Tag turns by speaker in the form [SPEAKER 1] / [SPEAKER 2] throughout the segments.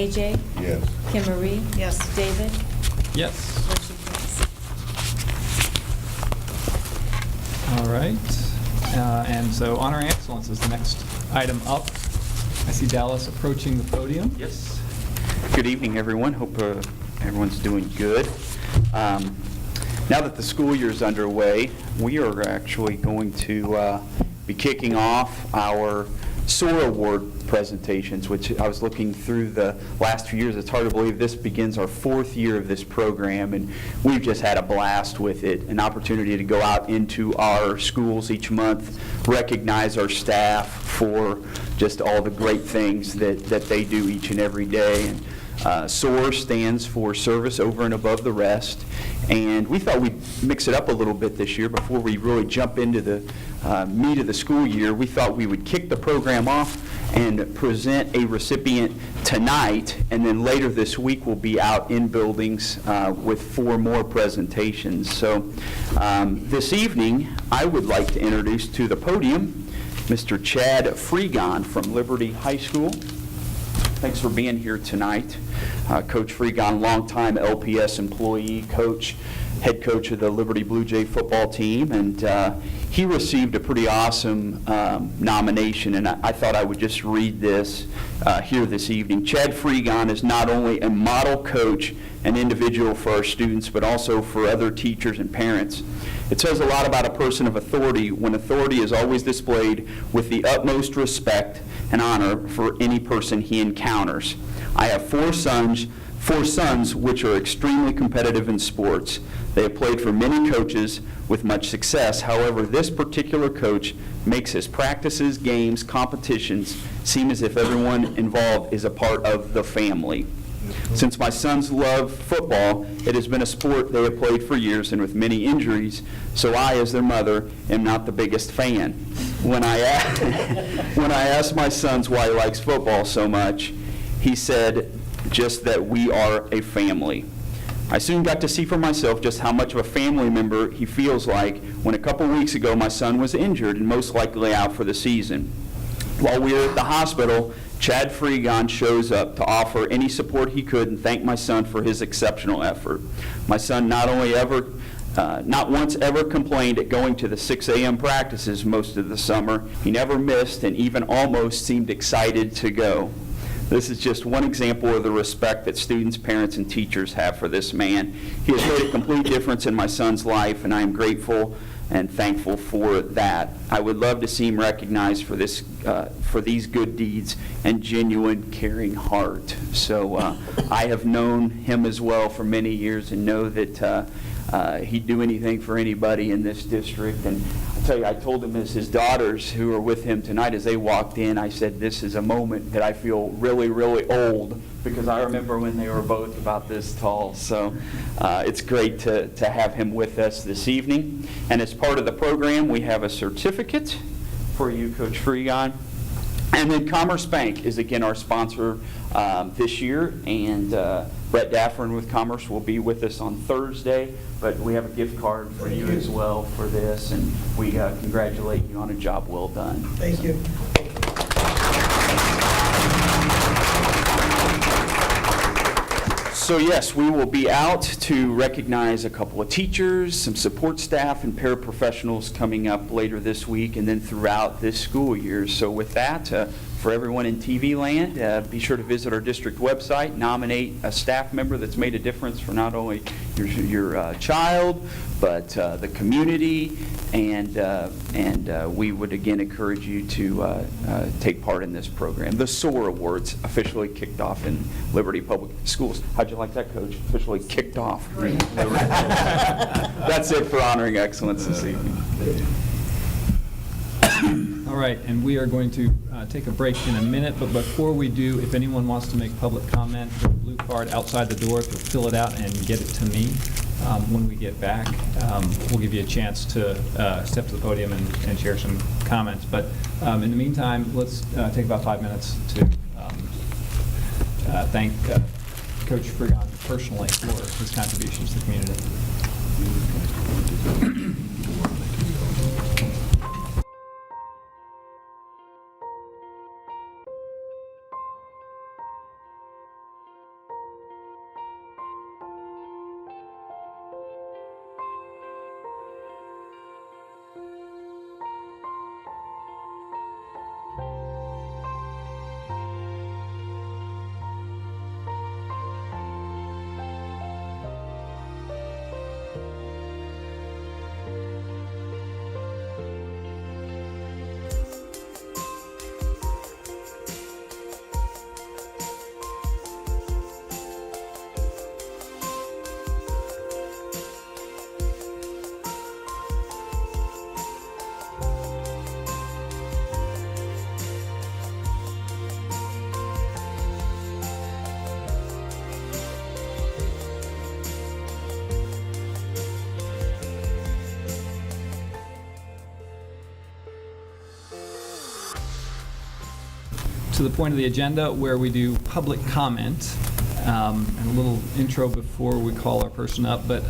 [SPEAKER 1] AJ?
[SPEAKER 2] Yes.
[SPEAKER 1] Kim Marie?
[SPEAKER 3] Yes.
[SPEAKER 1] David?
[SPEAKER 4] Yes.
[SPEAKER 1] Motion carries.
[SPEAKER 4] All right. And so honor and excellence is the next item up. I see Dallas approaching the podium.
[SPEAKER 5] Yes. Good evening, everyone. Hope everyone's doing good. Now that the school year is underway, we are actually going to be kicking off our SOAR Award presentations, which I was looking through the last few years. It's hard to believe this begins our 4th year of this program, and we've just had a blast with it. An opportunity to go out into our schools each month, recognize our staff for just all the great things that they do each and every day. And SOAR stands for Service Over and Above the Rest, and we thought we'd mix it up a little bit this year before we really jump into the meat of the school year. We thought we would kick the program off and present a recipient tonight, and then later this week we'll be out in buildings with 4 more presentations. So this evening I would like to introduce to the podium Mr. Chad Freegon from Liberty High School. Thanks for being here tonight. Coach Freegon, longtime LPS employee, head coach of the Liberty Blue Jay football team, and he received a pretty awesome nomination, and I thought I would just read this here this evening. Chad Freegon is not only a model coach and individual for our students, but also for other teachers and parents. It says a lot about a person of authority when authority is always displayed with the utmost respect and honor for any person he encounters. I have 4 sons which are extremely competitive in sports. They have played for many coaches with much success. However, this particular coach makes his practices, games, competitions seem as if everyone involved is a part of the family. Since my sons love football, it has been a sport they have played for years and with many injuries, so I, as their mother, am not the biggest fan. When I asked my sons why he likes football so much, he said just that we are a family. I soon got to see for myself just how much of a family member he feels like when a couple weeks ago my son was injured and most likely out for the season. While we were at the hospital, Chad Freegon shows up to offer any support he could and thank my son for his exceptional effort. My son not once ever complained at going to the 6 a.m. practices most of the summer. He never missed and even almost seemed excited to go. This is just one example of the respect that students, parents, and teachers have for this man. He has made a complete difference in my son's life, and I am grateful and thankful for that. I would love to see him recognized for these good deeds and genuine caring heart. So I have known him as well for many years and know that he'd do anything for anybody in this district. And I'll tell you, I told him as his daughters who are with him tonight, as they walked in, I said, this is a moment that I feel really, really old, because I remember when they were both about this tall. So it's great to have him with us this evening. And as part of the program, we have a certificate for you, Coach Freegon. And then Commerce Bank is again our sponsor this year, and Brett Daffern with Commerce will be with us on Thursday, but we have a gift card for you as well for this, and we congratulate you on a job well done.
[SPEAKER 3] Thank you.
[SPEAKER 5] So yes, we will be out to recognize a couple of teachers, some support staff, and paraprofessionals coming up later this week and then throughout this school year. So with that, for everyone in TV land, be sure to visit our district website, nominate a staff member that's made a difference for not only your child, but the community, and we would again encourage you to take part in this program. The SOAR Awards officially kicked off in Liberty Public Schools. How'd you like that, Coach? Officially kicked off. That's it for honoring excellence this evening.
[SPEAKER 4] All right, and we are going to take a break in a minute, but before we do, if anyone wants to make public comment, there's a blue card outside the door. If you'll fill it out and get it to me when we get back, we'll give you a chance to step to the podium and share some comments. But in the meantime, let's take about 5 minutes to thank Coach Freegon personally for his contributions to the community. to the point of the agenda where we do public comment. And a little intro before we call our person up, but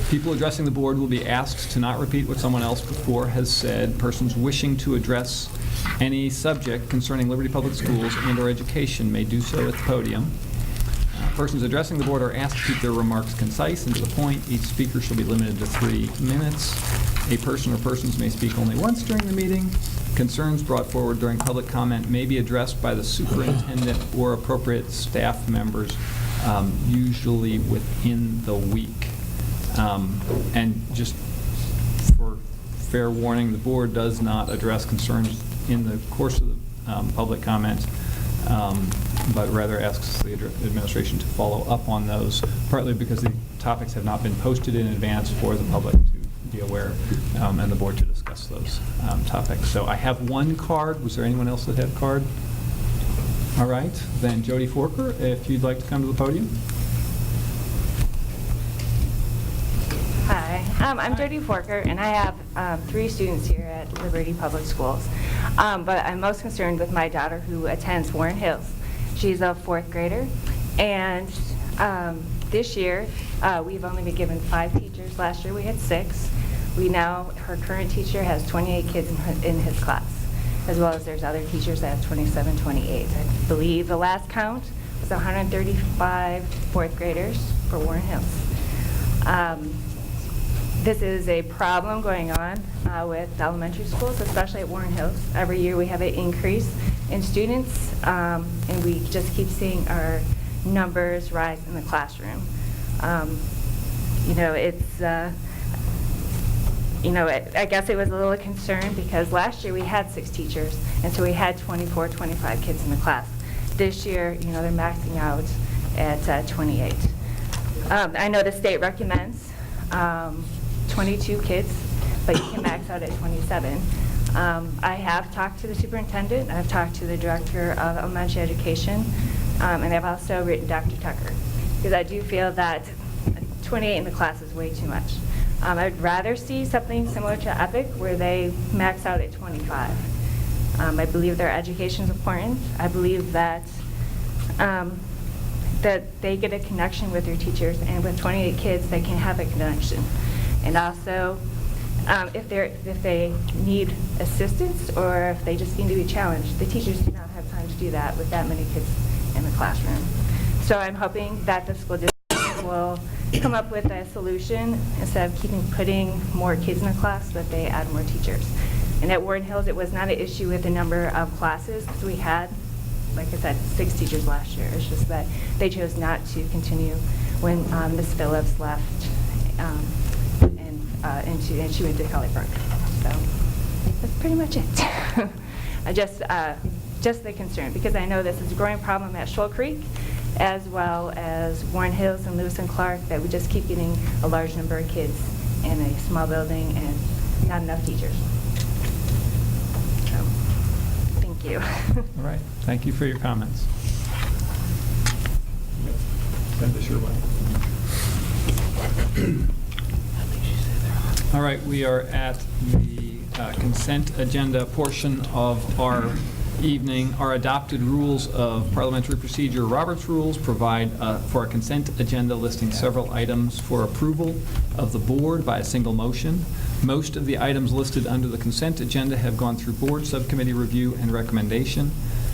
[SPEAKER 4] people addressing the board will be asked to not repeat what someone else before has said. Persons wishing to address any subject concerning Liberty Public Schools and/or education may do so at the podium. Persons addressing the board are asked to keep their remarks concise and to the point. Each speaker shall be limited to 3 minutes. A person or persons may speak only once during the meeting. Concerns brought forward during public comment may be addressed by the superintendent or appropriate staff members, usually within the week. And just for fair warning, the board does not address concerns in the course of the public comment, but rather asks the administration to follow up on those, partly because the topics have not been posted in advance for the public to be aware, and the board to discuss those topics. So I have 1 card. Was there anyone else that had a card? All right, then Jody Forker, if you'd like to come to the podium.
[SPEAKER 1] Hi, I'm Jody Forker, and I have 3 students here at Liberty Public Schools. But I'm most concerned with my daughter who attends Warren Hills. She's a 4th grader, and this year we've only been given 5 teachers. Last year we had 6. Her current teacher has 28 kids in his class, as well as there's other teachers that have 27, 28. I believe the last count was 135 4th graders for Warren Hills. This is a problem going on with elementary schools, especially at Warren Hills. Every year we have an increase in students, and we just keep seeing our numbers rise in the classroom. I guess it was a little concern because last year we had 6 teachers, and so we had 24, 25 kids in the class. This year, they're maxing out at 28. I know the state recommends 22 kids, but you can max out at 27. I have talked to the superintendent, I've talked to the director of elementary education, and I've also written Dr. Tucker, because I do feel that 28 in the class is way too much. I'd rather see something similar to EPIC where they max out at 25. I believe their education is important. I believe that that they get a connection with their teachers, and with 28 kids, they can have a connection. And also, if they need assistance or if they just need to be challenged, the teachers do not have time to do that with that many kids in the classroom. So I'm hoping that the school district will come up with a solution instead of putting more kids in the class, that they add more teachers. And at Warren Hills, it was not an issue with the number of classes, because we had, like I said, 6 teachers last year. It's just that they chose not to continue when Ms. Phillips left, and she went to Kelly Park. So that's pretty much it. Just the concern, because I know this is a growing problem at Shoal Creek, as well as Warren Hills and Lewis and Clark, that we just keep getting a large number of kids in a small building and not enough teachers. So, thank you.
[SPEAKER 4] All right, thank you for your comments. Send this your way. All right, we are at the consent agenda portion of our evening. Our adopted rules of parliamentary procedure, Robert's rules, provide for a consent agenda listing several items for approval of the board by a single motion. Most of the items listed under the consent agenda have gone through board subcommittee review and recommendation.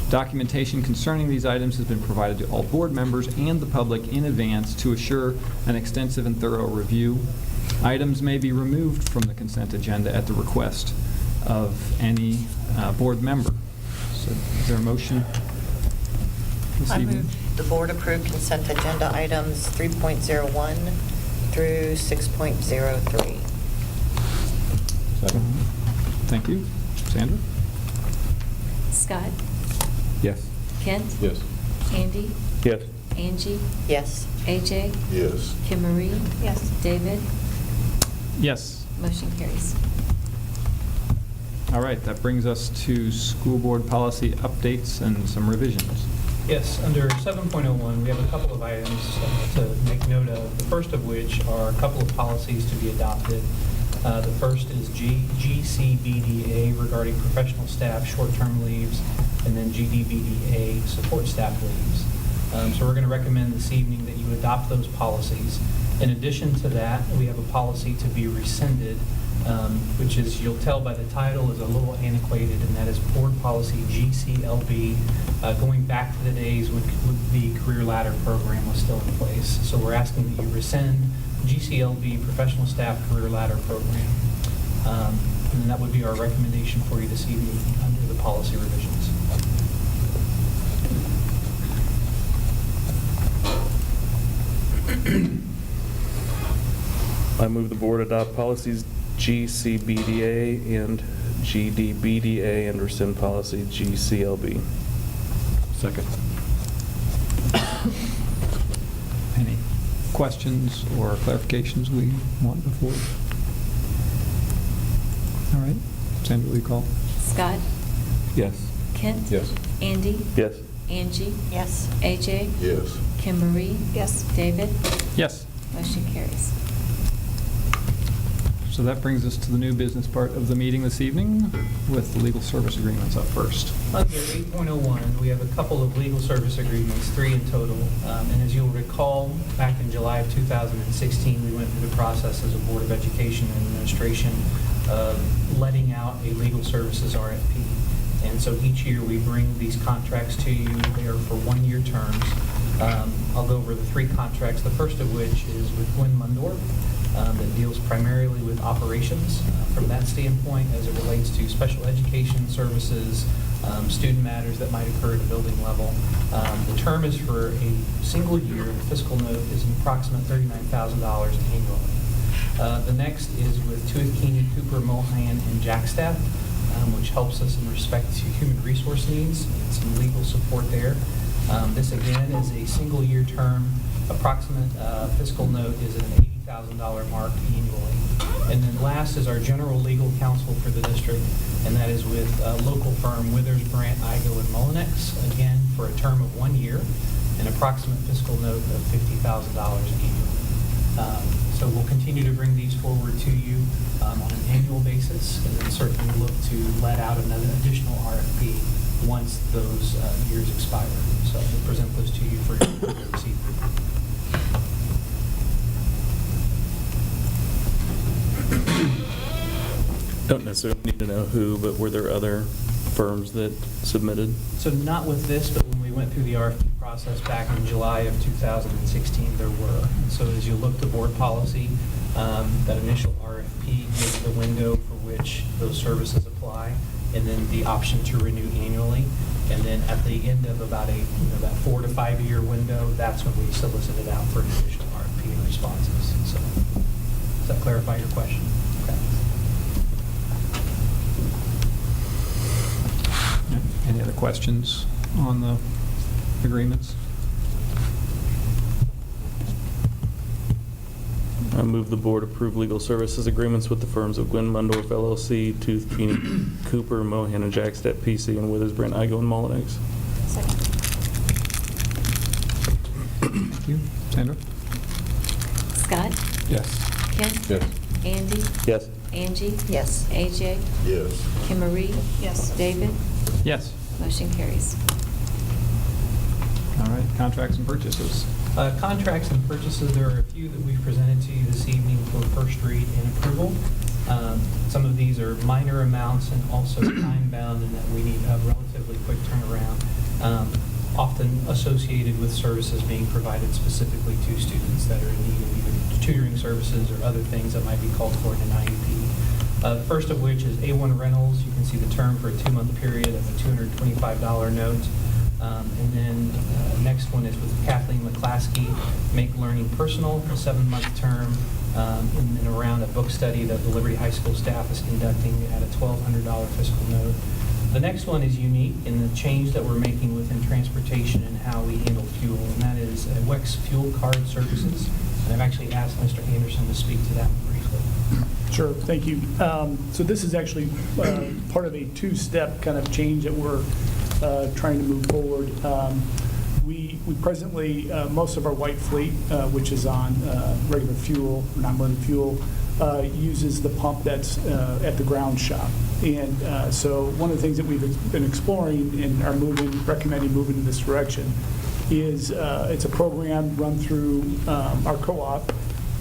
[SPEAKER 4] Documentation concerning these items has been provided to all board members and the public in advance to assure an extensive and thorough review. Items may be removed from the consent agenda at the request of any board member. So is there a motion this
[SPEAKER 2] I
[SPEAKER 4] evening?
[SPEAKER 2] move the board approve consent agenda items 3.01 through 6.03.
[SPEAKER 4] Second. Thank you. Sandra?
[SPEAKER 3] Scott?
[SPEAKER 6] Yes.
[SPEAKER 3] Kent?
[SPEAKER 6] Yes.
[SPEAKER 3] Andy?
[SPEAKER 6] Yes.
[SPEAKER 3] Angie?
[SPEAKER 2] Yes.
[SPEAKER 3] AJ?
[SPEAKER 6] Yes.
[SPEAKER 3] Kim Marie?
[SPEAKER 1] Yes.
[SPEAKER 3] David?
[SPEAKER 4] Yes.
[SPEAKER 3] Motion carries.
[SPEAKER 4] All right, that brings us to school board policy updates and some revisions.
[SPEAKER 7] Yes, under 7.01, we have a couple of items to make note of, the first of which are a couple of policies to be adopted. The first is GCBDA regarding professional staff short-term leaves. and then GDBDA support staff leaves. So we're going to recommend this evening that you adopt those policies. In addition to that, we have a policy to be rescinded, which is, you'll tell by the title, is a little antiquated, and that is Board Policy GCLB, going back to the days when the Career Ladder program was still in place. So we're asking that you rescind GCLB Professional Staff Career Ladder program. And then that would be our recommendation for you this evening under the policy revisions.
[SPEAKER 6] I move the board adopt policies GCBDA and GDBDA and rescind policy GCLB.
[SPEAKER 4] Second. Any questions or clarifications we want before? All right. Sandra, will you call?
[SPEAKER 3] Scott?
[SPEAKER 6] Yes.
[SPEAKER 3] Kent?
[SPEAKER 6] Yes.
[SPEAKER 3] Andy?
[SPEAKER 6] Yes.
[SPEAKER 3] Angie?
[SPEAKER 2] Yes.
[SPEAKER 3] AJ?
[SPEAKER 8] Yes.
[SPEAKER 3] Kim Marie?
[SPEAKER 2] Yes.
[SPEAKER 3] David?
[SPEAKER 4] Yes.
[SPEAKER 3] Motion carries.
[SPEAKER 4] So that brings us to the new business part of the meeting this evening with the legal service agreements up first.
[SPEAKER 7] Under 8.01, we have a couple of legal service agreements, 3 in total. And as you'll recall, back in July of 2016, we went through the process as a Board of Education and Administration of letting out a legal services RFP. And so each year we bring these contracts to you. They are for 1-year terms. I'll go over the 3 contracts, the first of which is with Gwen Mundorf. That deals primarily with operations from that standpoint as it relates to special education services, student matters that might occur at a building level. The term is for a single year. The fiscal note is an approximate $39,000 annually. The next is with Tuath, Keeney, Cooper, Mohan, and Jackstaff, which helps us in respect to human resource needs and some legal support there. This again is a single year term. Approximate fiscal note is at an $80,000 mark annually. And then last is our general legal counsel for the district, and that is with local firm Withers, Brandt, Igo, and Mullinex, again for a term of 1 year, an approximate fiscal note of $50,000 annually. So we'll continue to bring these forward to you on an annual basis, and then certainly look to let out another additional RFP once those years expire. So we'll present those to you for your approval this evening.
[SPEAKER 6] Don't necessarily need to know who, but were there other firms that submitted?
[SPEAKER 7] So not with this, but when we went through the RFP process back in July of 2016, there were. And so as you look to board policy, that initial RFP gives the window for which those services apply, and then the option to renew annually. And then at the end of about that 4 to 5 year window, that's when we solicited out for an additional RFP and responses. So does that clarify your question? Okay.
[SPEAKER 4] Any other questions on the agreements?
[SPEAKER 6] I move the board approve legal services agreements with the firms of Gwen Mundorf LLC, Tuath, Keeney, Cooper, Mohan, and Jackstaff PC, and Withers, Brandt, Igo, and Mullinex.
[SPEAKER 2] Second.
[SPEAKER 4] Thank you. Sandra?
[SPEAKER 3] Scott?
[SPEAKER 4] Yes.
[SPEAKER 3] Kent?
[SPEAKER 8] Yes.
[SPEAKER 3] Andy?
[SPEAKER 6] Yes.
[SPEAKER 3] Angie?
[SPEAKER 2] Yes.
[SPEAKER 3] AJ?
[SPEAKER 8] Yes.
[SPEAKER 3] Kim Marie?
[SPEAKER 2] Yes.
[SPEAKER 3] David?
[SPEAKER 4] Yes.
[SPEAKER 3] Motion carries.
[SPEAKER 4] All right, contracts and purchases.
[SPEAKER 7] Contracts and purchases, there are a few that we've presented to you this evening for first read and approval. Some of these are minor amounts and also time-bound, in that we need a relatively quick turnaround, often associated with services being provided specifically to students that are in need of either tutoring services or other things that might be called for in an IEP. The first of which is A1 Rentals. You can see the term for a 2-month period of a $225 note. And then next one is with Kathleen McClaskey, Make Learning Personal, a 7-month term, in and around a book study that the Liberty High School staff is conducting at a $1,200 fiscal note. The next one is unique in the change that we're making within transportation and how we handle fuel, and that is WEX Fuel Card Services. And I've actually asked Mr. Anderson to speak to that briefly.
[SPEAKER 9] Sure, thank you. So this is actually part of a 2-step kind of change that we're trying to move forward. We presently, most of our white fleet, which is on regular fuel, non-blended fuel, uses the pump that's at the ground shop. And so one of the things that we've been exploring and are recommending moving in this direction is it's a program run through our co-op,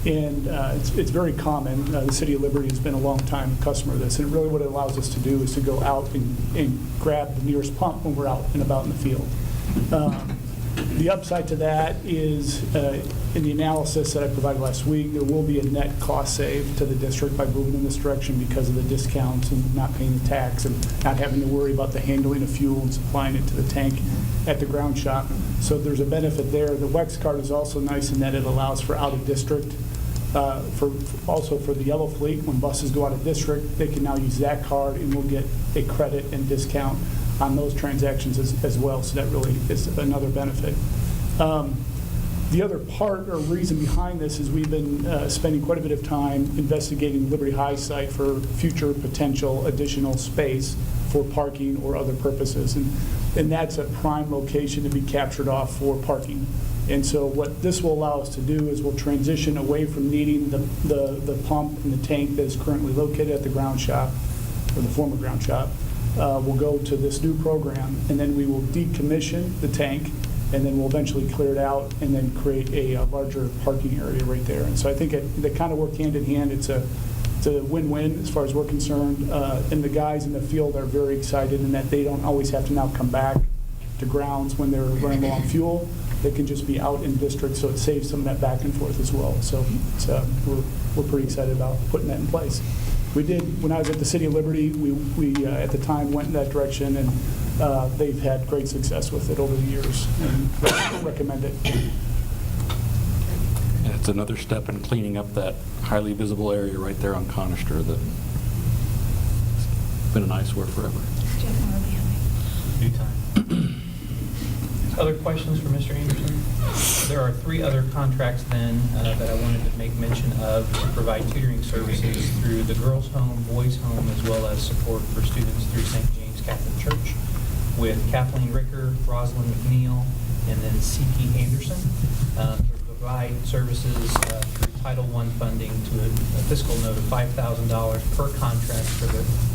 [SPEAKER 9] and it's very common. The City of Liberty has been a long time customer of this, and really what it allows us to do is to go out and grab the nearest pump when we're out and about in the field. The upside to that is, in the analysis that I provided last week, there will be a net cost save to the district by moving in this direction because of the discounts and not paying the tax and not having to worry about the handling of fuel and supplying it to the tank at the ground shop. So there's a benefit there. The WEX card is also nice in that it allows for out-of-district, also for the yellow fleet. When buses go out of district, they can now use that card and will get a credit and discount on those transactions as well, so that really is another benefit. The other part or reason behind this is we've been spending quite a bit of time investigating Liberty High site for future potential additional space for parking or other purposes, and that's a prime location to be captured off for parking. And so what this will allow us to do is we'll transition away from needing the pump and the tank that is currently located at the ground shop, or the former ground shop. We'll go to this new program, and then we will decommission the tank, and then we'll eventually clear it out and then create a larger parking area right there. And so I think they kind of work hand in hand. It's a win-win as far as we're concerned, and the guys in the field are very excited in that they don't always have to now come back to grounds when they're running low on fuel. They can just be out in district, so it saves some of that back and forth as well. So we're pretty excited about putting that in place. We did, when I was at the City of Liberty, we at the time went in that direction, and they've had great success with it over the years, and recommend it.
[SPEAKER 8] And it's another step in cleaning up that highly visible area right there on Conister that's been an eyesore forever.
[SPEAKER 7] New time. Other questions for Mr. Anderson? There are 3 other contracts then that I wanted to make mention of to provide tutoring services through the girls' home, boys' home, as well as support for students through St. James Catholic Church with Kathleen Ricker, Rosalind McNeil, and then C.P. Anderson to provide services through Title I funding to a fiscal note of $5,000 per contract for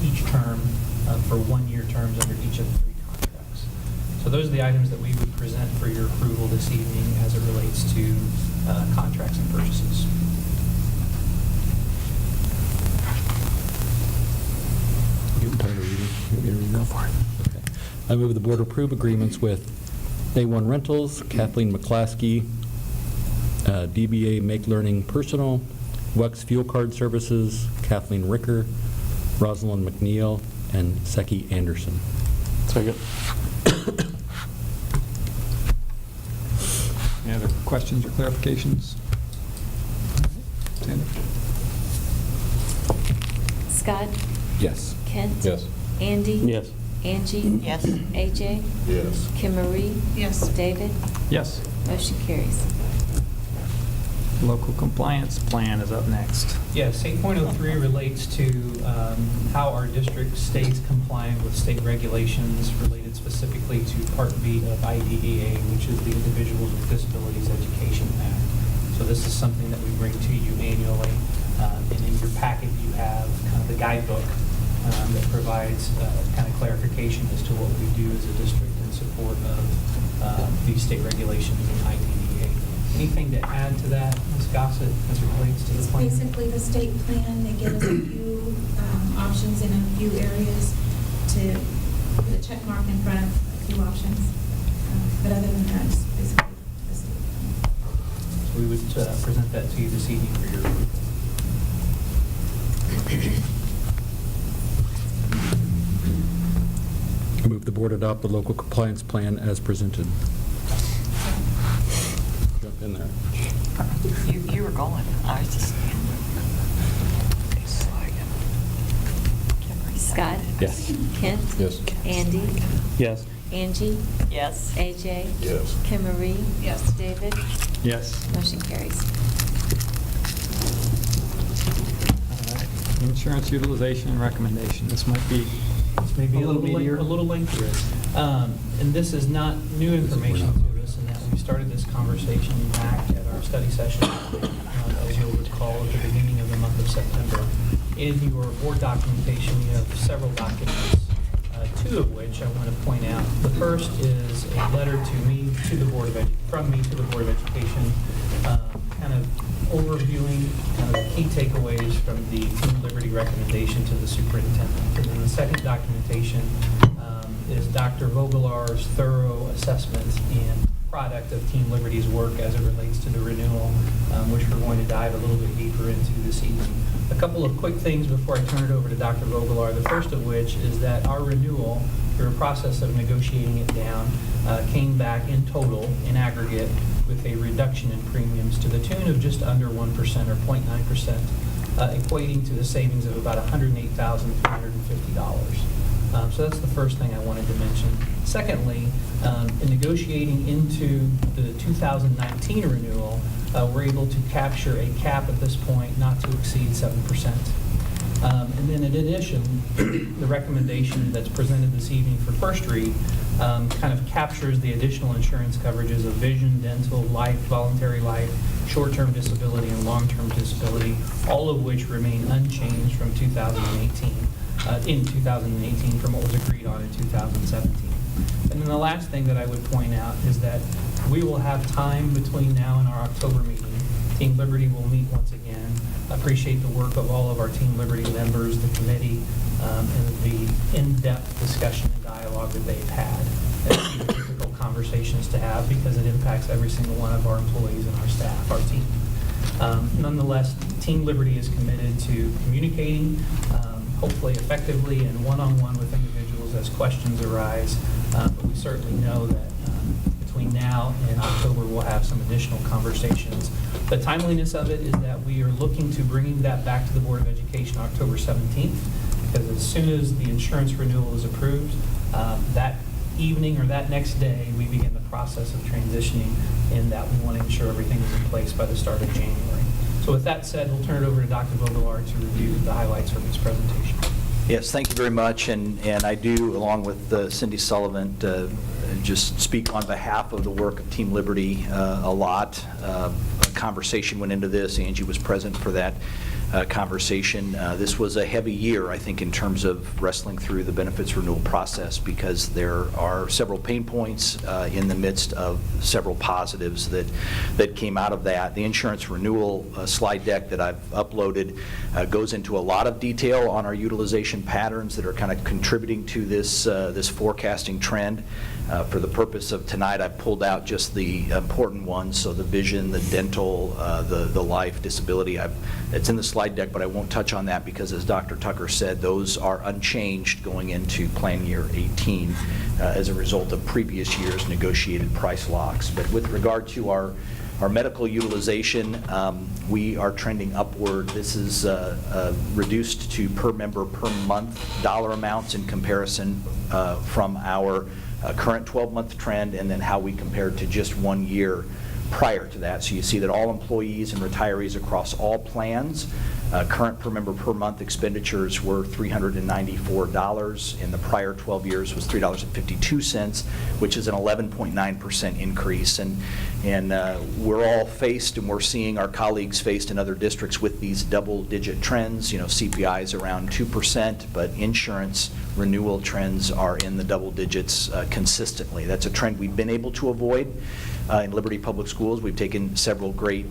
[SPEAKER 7] each term for 1-year terms under each of the 3 contracts. So those are the items that we would present for your approval this evening as it relates to contracts and purchases.
[SPEAKER 8] You tired of reading? You want me to read them? Go for it. Okay. I move the board approve agreements with A1 Rentals, Kathleen McClaskey, DBA Make Learning Personal, WEX Fuel Card Services, Kathleen Ricker, Rosalind McNeil, and Seki Anderson.
[SPEAKER 6] Second.
[SPEAKER 4] Any other questions or clarifications? Sandra?
[SPEAKER 3] Scott?
[SPEAKER 8] Yes.
[SPEAKER 3] Kent?
[SPEAKER 8] Yes.
[SPEAKER 3] Andy?
[SPEAKER 6] Yes.
[SPEAKER 3] Angie?
[SPEAKER 2] Yes.
[SPEAKER 3] AJ?
[SPEAKER 8] Yes.
[SPEAKER 3] Kim Marie?
[SPEAKER 2] Yes.
[SPEAKER 3] David?
[SPEAKER 4] Yes.
[SPEAKER 3] Motion carries.
[SPEAKER 4] Local compliance plan is up next.
[SPEAKER 7] Yes, 8.03 relates to how our district stays compliant with state regulations related specifically to Part B of IDEA, which is the Individuals with Disabilities Education Act. So this is something that we bring to you annually, and in your packet you have kind of the guidebook that provides kind of clarification as to what we do as a district in support of these state regulations and IDEA. Anything to add to that, Ms. Gossett, as it relates to the
[SPEAKER 10] It's
[SPEAKER 7] plan?
[SPEAKER 10] basically the state plan. They give us a few options in a few areas to put a check mark in front of a few options. But other than that, it's basically the state plan.
[SPEAKER 7] So we would present that to you this evening for your approval.
[SPEAKER 8] I move the board adopt the local compliance plan as presented. Jump in there.
[SPEAKER 2] You were going. I was just.
[SPEAKER 3] Scott?
[SPEAKER 8] Yes.
[SPEAKER 3] Kent?
[SPEAKER 8] Yes.
[SPEAKER 3] Andy?
[SPEAKER 6] Yes.
[SPEAKER 3] Angie?
[SPEAKER 2] Yes.
[SPEAKER 3] AJ?
[SPEAKER 8] Yes.
[SPEAKER 3] Kim Marie?
[SPEAKER 2] Yes.
[SPEAKER 3] David?
[SPEAKER 4] Yes.
[SPEAKER 3] Motion carries.
[SPEAKER 4] All right. Insurance utilization and recommendation. This might be
[SPEAKER 7] Maybe
[SPEAKER 4] a little meatier.
[SPEAKER 7] A little lengthier. And this is not new information to us, in that we started this conversation back at our study session a as you'll recall, at the beginning of the month of September. In your board documentation, you have several documents, two of which I want to point out. The first is a letter from me to the Board of Education, kind of overviewing kind of the key takeaways from the Team Liberty recommendation to the superintendent. And then the second documentation is Dr. Vogelar's thorough assessment and product of Team Liberty's work as it relates to the renewal, which we're going to dive a little bit deeper into this evening. A couple of quick things before I turn it over to Dr. Vogelar, the first of which is that our renewal, through a process of negotiating it down, came back in total, in aggregate, with a reduction in premiums to the tune of just under 1% or 0.9%, equating to the savings of about $108,350. So that's the first thing I wanted to mention. Secondly, in negotiating into the 2019 renewal, we're able to capture a cap at this point not to exceed 7%. And then in addition, the recommendation that's presented this evening for first read kind of captures the additional insurance coverages of vision, dental, life, voluntary life, short-term disability, and long-term disability, all of which remain unchanged from 2018, from what was agreed on in 2017. And then the last thing that I would point out is that we will have time between now and our October meeting. Team Liberty will meet once again. I appreciate the work of all of our Team Liberty members, the committee, and the in-depth discussion and dialogue that they've had. These are difficult conversations to have because it impacts every single one of our employees and our staff, our team. Nonetheless, Team Liberty is committed to communicating, hopefully effectively and one-on-one with individuals as questions arise. But we certainly know that between now and October, we'll have some additional conversations. The timeliness of it is that we are looking to bringing that back to the Board of Education October 17th, because as soon as the insurance renewal is approved, that evening or that next day, we begin the process of transitioning in that we want to ensure everything is in place by the start of January. So with that said, we'll turn it over to Dr. Vogelar to review the highlights from his presentation.
[SPEAKER 11] Yes, thank you very much, and I do, along with Cindy Sullivan, just speak on behalf of the work of Team Liberty a lot. A conversation went into this. Angie was present for that conversation. This was a heavy year, I think, in terms of wrestling through the benefits renewal process, because there are several pain points in the midst of several positives that came out of that. The insurance renewal slide deck that I've uploaded goes into a lot of detail on our utilization patterns that are kind of contributing to this forecasting trend. For the purpose of tonight, I've pulled out just the important ones, so the vision, the dental, the life, disability. It's in the slide deck, but I won't touch on that because, as Dr. Tucker said, those are unchanged going into plan year 18 as a result of previous year's negotiated price locks. But with regard to our medical utilization, we are trending upward. This is reduced to per member per month dollar amounts in comparison from our current 12-month trend, and then how we compare to just 1 year prior to that. So you see that all employees and retirees across all plans, current per member per month expenditures were $394. In the prior 12 years was $3.52, which is an 11.9% increase. And we're all faced, and we're seeing our colleagues faced in other districts with these double-digit trends. You know, CPI is around 2%, but insurance renewal trends are in the double digits consistently. That's a trend we've been able to avoid. In Liberty Public Schools, we've taken several great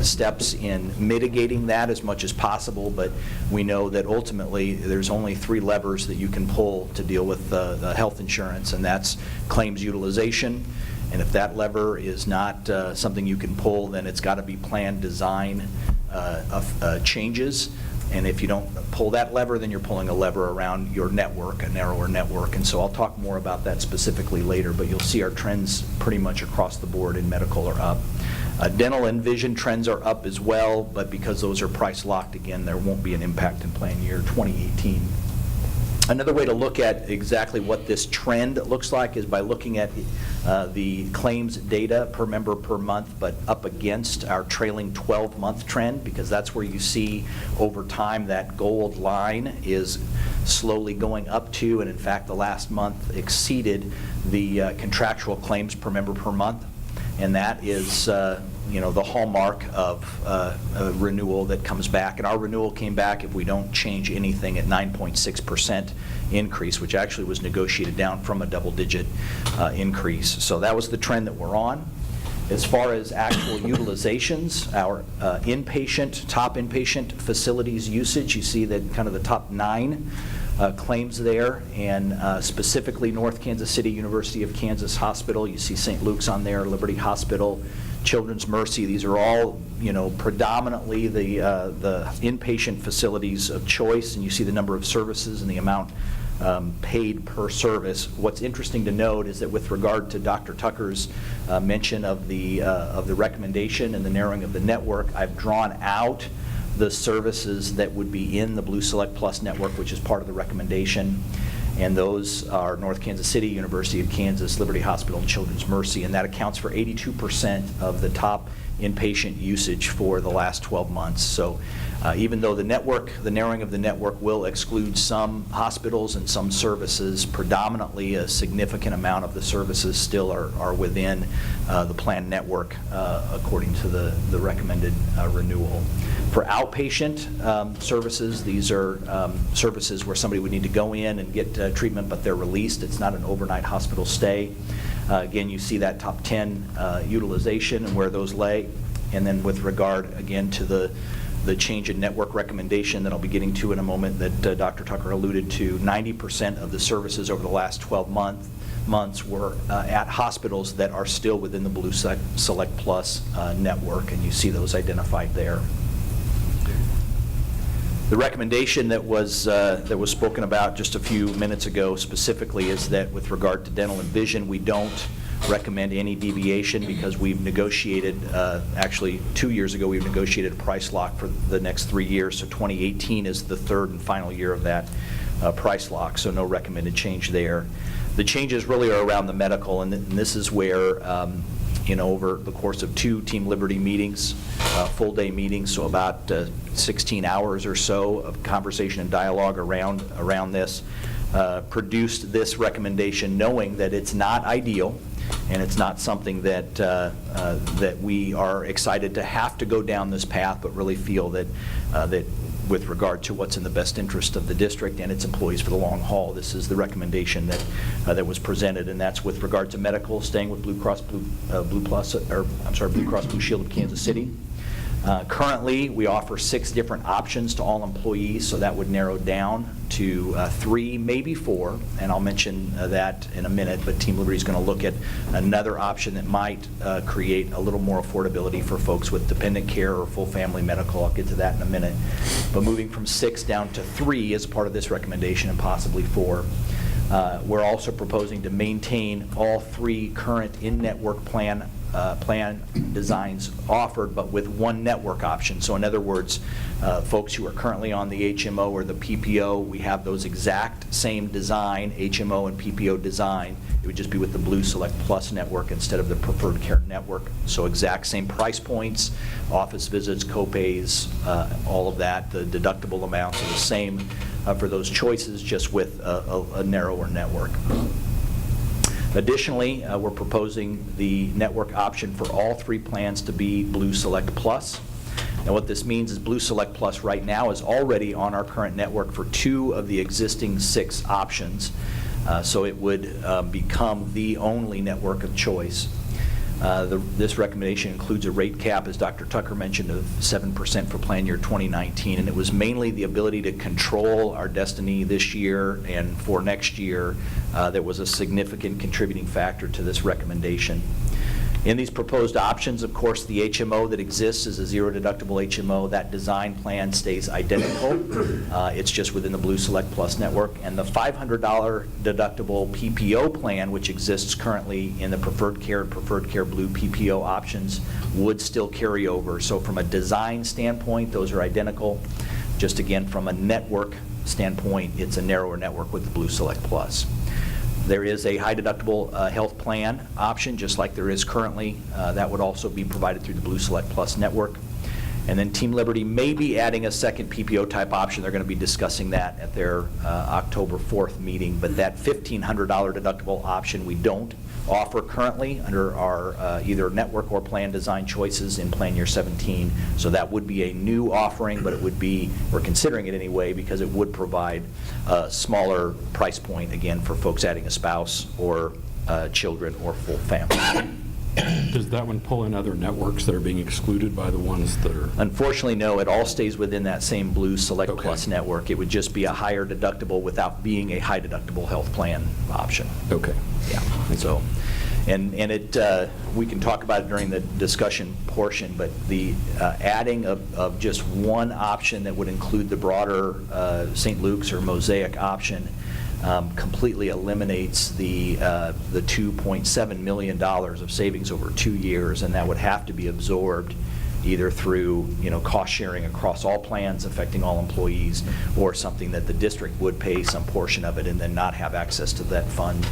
[SPEAKER 11] steps in mitigating that as much as possible, but we know that ultimately there's only 3 levers that you can pull to deal with the health insurance, and that's claims utilization. And if that lever is not something you can pull, then it's got to be plan design changes. And if you don't pull that lever, then you're pulling a lever around your network, a narrower network. And so I'll talk more about that specifically later, but you'll see our trends pretty much across the board in medical are up. Dental and vision trends are up as well, but because those are price locked, again, there won't be an impact in plan year 2018. Another way to look at exactly what this trend looks like is by looking at the claims data per member per month, but up against our trailing 12-month trend, because that's where you see over time that gold line is slowly going up to, and in fact the last month exceeded the contractual claims per member per month. And that is the hallmark of a renewal that comes back. And our renewal came back, if we don't change anything, at 9.6% increase, which actually was negotiated down from a double-digit increase. So that was the trend that we're on. As far as actual utilizations, our top inpatient facilities usage, you see that kind of the top 9 claims there, and specifically North Kansas City University of Kansas Hospital. You see St. Luke's on there, Liberty Hospital, Children's Mercy. These are all, predominantly the inpatient facilities of choice, and you see the number of services and the amount paid per service. What's interesting to note is that with regard to Dr. Tucker's mention of the recommendation and the narrowing of the network, I've drawn out the services that would be in the Blue Select Plus network, which is part of the recommendation. And those are North Kansas City, University of Kansas, Liberty Hospital, and Children's Mercy, and that accounts for 82% of the top inpatient usage for the last 12 months. So even though the narrowing of the network will exclude some hospitals and some services, predominantly a significant amount of the services still are within the planned network according to the recommended renewal. For outpatient services, these are services where somebody would need to go in and get treatment, but they're released. It's not an overnight hospital stay. Again, you see that top 10 utilization and where those lay. And then with regard, again, to the change in network recommendation that I'll be getting to in a moment that Dr. Tucker alluded to, 90% of the services over the last 12 months were at hospitals that are still within the Blue Select Plus network, and you see those identified there. The recommendation that was spoken about just a few minutes ago specifically is that with regard to dental and vision, we don't recommend any deviation because we've negotiated, actually 2 years ago, we've negotiated a price lock for the next 3 years, so 2018 is the third and final year of that price lock, so no recommended change there. The changes really are around the medical, and this is where over the course of 2 Team Liberty meetings, full-day meetings, so about 16 hours or so of conversation and dialogue around this, produced this recommendation knowing that it's not ideal and it's not something that we are excited to have to go down this path, but really feel that with regard to what's in the best interest of the district and its employees for the long haul, this is the recommendation that was presented, and that's with regard to medical, staying with Blue Cross Blue Shield of Kansas City. Currently, we offer 6 different options to all employees, so that would narrow down to 3, maybe 4, and I'll mention that in a minute, but Team Liberty is going to look at another option that might create a little more affordability for folks with dependent care or full family medical. I'll get to that in a minute. But moving from 6 down to 3 is part of this recommendation, and possibly 4. We're also proposing to maintain all 3 current in-network plan designs offered, but with one network option. So in other words, folks who are currently on the HMO or the PPO, we have those exact same design, HMO and PPO design. It would just be with the Blue Select Plus network instead of the Preferred Care network. So exact same price points, office visits, co-pays, all of that. The deductible amounts are the same for those choices, just with a narrower network. Additionally, we're proposing the network option for all 3 plans to be Blue Select Plus. And what this means is Blue Select Plus right now is already on our current network for 2 of the existing 6 options. So it would become the only network of choice. This recommendation includes a rate cap, as Dr. Tucker mentioned, of 7% for plan year 2019, and it was mainly the ability to control our destiny this year and for next year that was a significant contributing factor to this recommendation. In these proposed options, of course, the HMO that exists is a zero deductible HMO. That design plan stays identical. It's just within the Blue Select Plus network. And the $500 deductible PPO plan, which exists currently in the Preferred Care and Preferred Care Blue PPO options, would still carry over. So from a design standpoint, those are identical. Just again, from a network standpoint, it's a narrower network with the Blue Select Plus. There is a high deductible health plan option, just like there is currently. That would also be provided through the Blue Select Plus network. And then Team Liberty may be adding a second PPO type option. They're going to be discussing that at their October 4th meeting. But that $1,500 deductible option we don't offer currently under our either network or plan design choices in Plan Year 17. So that would be a new offering, but it would be, we're considering it anyway, because it would provide a smaller price point, again, for folks adding a spouse or children or full family.
[SPEAKER 12] Does that one pull in other networks that are being excluded by the ones that are?
[SPEAKER 11] Unfortunately, no. It all stays within that same Blue Select
[SPEAKER 12] Okay.
[SPEAKER 11] Plus network. It would just be a higher deductible without being a high deductible health plan option.
[SPEAKER 12] Okay.
[SPEAKER 11] Yeah. So, and it, we can talk about it during the discussion portion, but the adding of just one option that would include the broader St. Luke's or Mosaic option completely eliminates the $2.7 million of savings over 2 years, and that would have to be absorbed either through, cost sharing across all plans affecting all employees, or something that the district would pay some portion of it and then not have access to that fund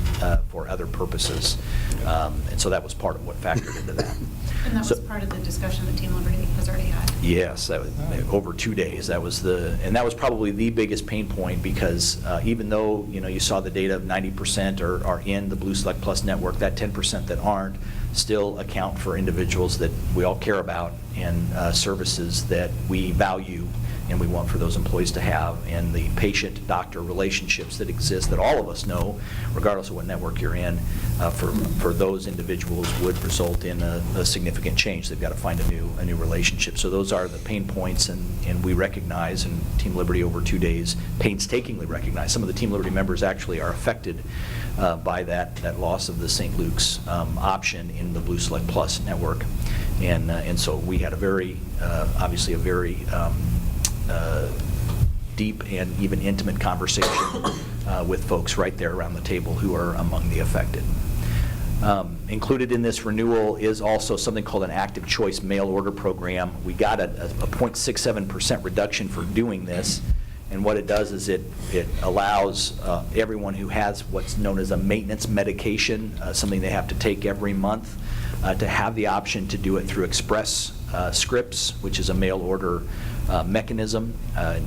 [SPEAKER 11] for other purposes. And so that was part of what factored into that.
[SPEAKER 10] And that was part of the discussion that Team Liberty has already had.
[SPEAKER 11] Yes, that was, over 2 days. That was and that was probably the biggest pain point, because even though, you saw the data of 90% are in the Blue Select Plus network, that 10% that aren't still account for individuals that we all care about and services that we value and we want for those employees to have, and the patient-doctor relationships that exist that all of us know, regardless of what network you're in, for those individuals would result in a significant change. They've got to find a new relationship. So those are the pain points, and we recognize, and Team Liberty over 2 days painstakingly recognize. Some of the Team Liberty members actually are affected by that loss of the St. Luke's option in the Blue Select Plus network. And so we had obviously a very deep and even intimate conversation with folks right there around the table who are among the affected. Included in this renewal is also something called an active choice mail order program. We got a 0.67% reduction for doing this, and what it does is it allows everyone who has what's known as a maintenance medication, something they have to take every month, to have the option to do it through Express Scripts, which is a mail order mechanism.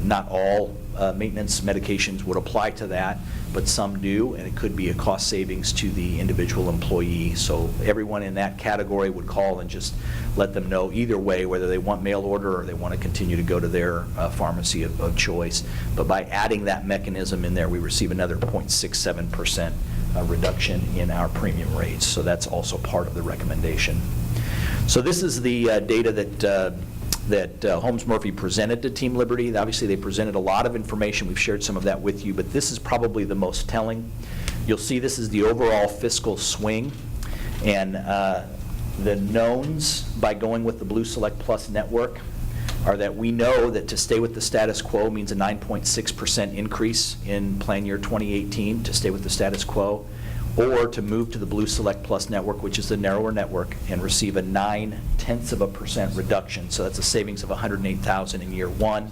[SPEAKER 11] Not all maintenance medications would apply to that, but some do, and it could be a cost savings to the individual employee. So everyone in that category would call and just let them know either way, whether they want mail order or they want to continue to go to their pharmacy of choice. But by adding that mechanism in there, we receive another 0.67% reduction in our premium rates. So that's also part of the recommendation. So this is the data that Holmes Murphy presented to Team Liberty. Obviously, they presented a lot of information. We've shared some of that with you, but this is probably the most telling. You'll see this is the overall fiscal swing, and the knowns by going with the Blue Select Plus network are that we know that to stay with the status quo means a 9.6% increase in Plan Year 2018 to stay with the status quo, or to move to the Blue Select Plus network, which is the narrower network, and receive a 0.9% reduction. So that's a savings of $108,000 in year one.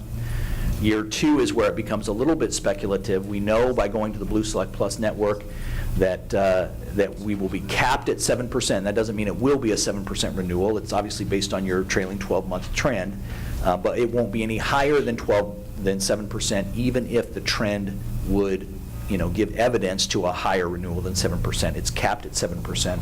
[SPEAKER 11] Year two is where it becomes a little bit speculative. We know by going to the Blue Select Plus network that we will be capped at 7%. That doesn't mean it will be a 7% renewal. It's obviously based on your trailing 12-month trend, but it won't be any higher than 7%, even if the trend would give evidence to a higher renewal than 7%. It's capped at 7%.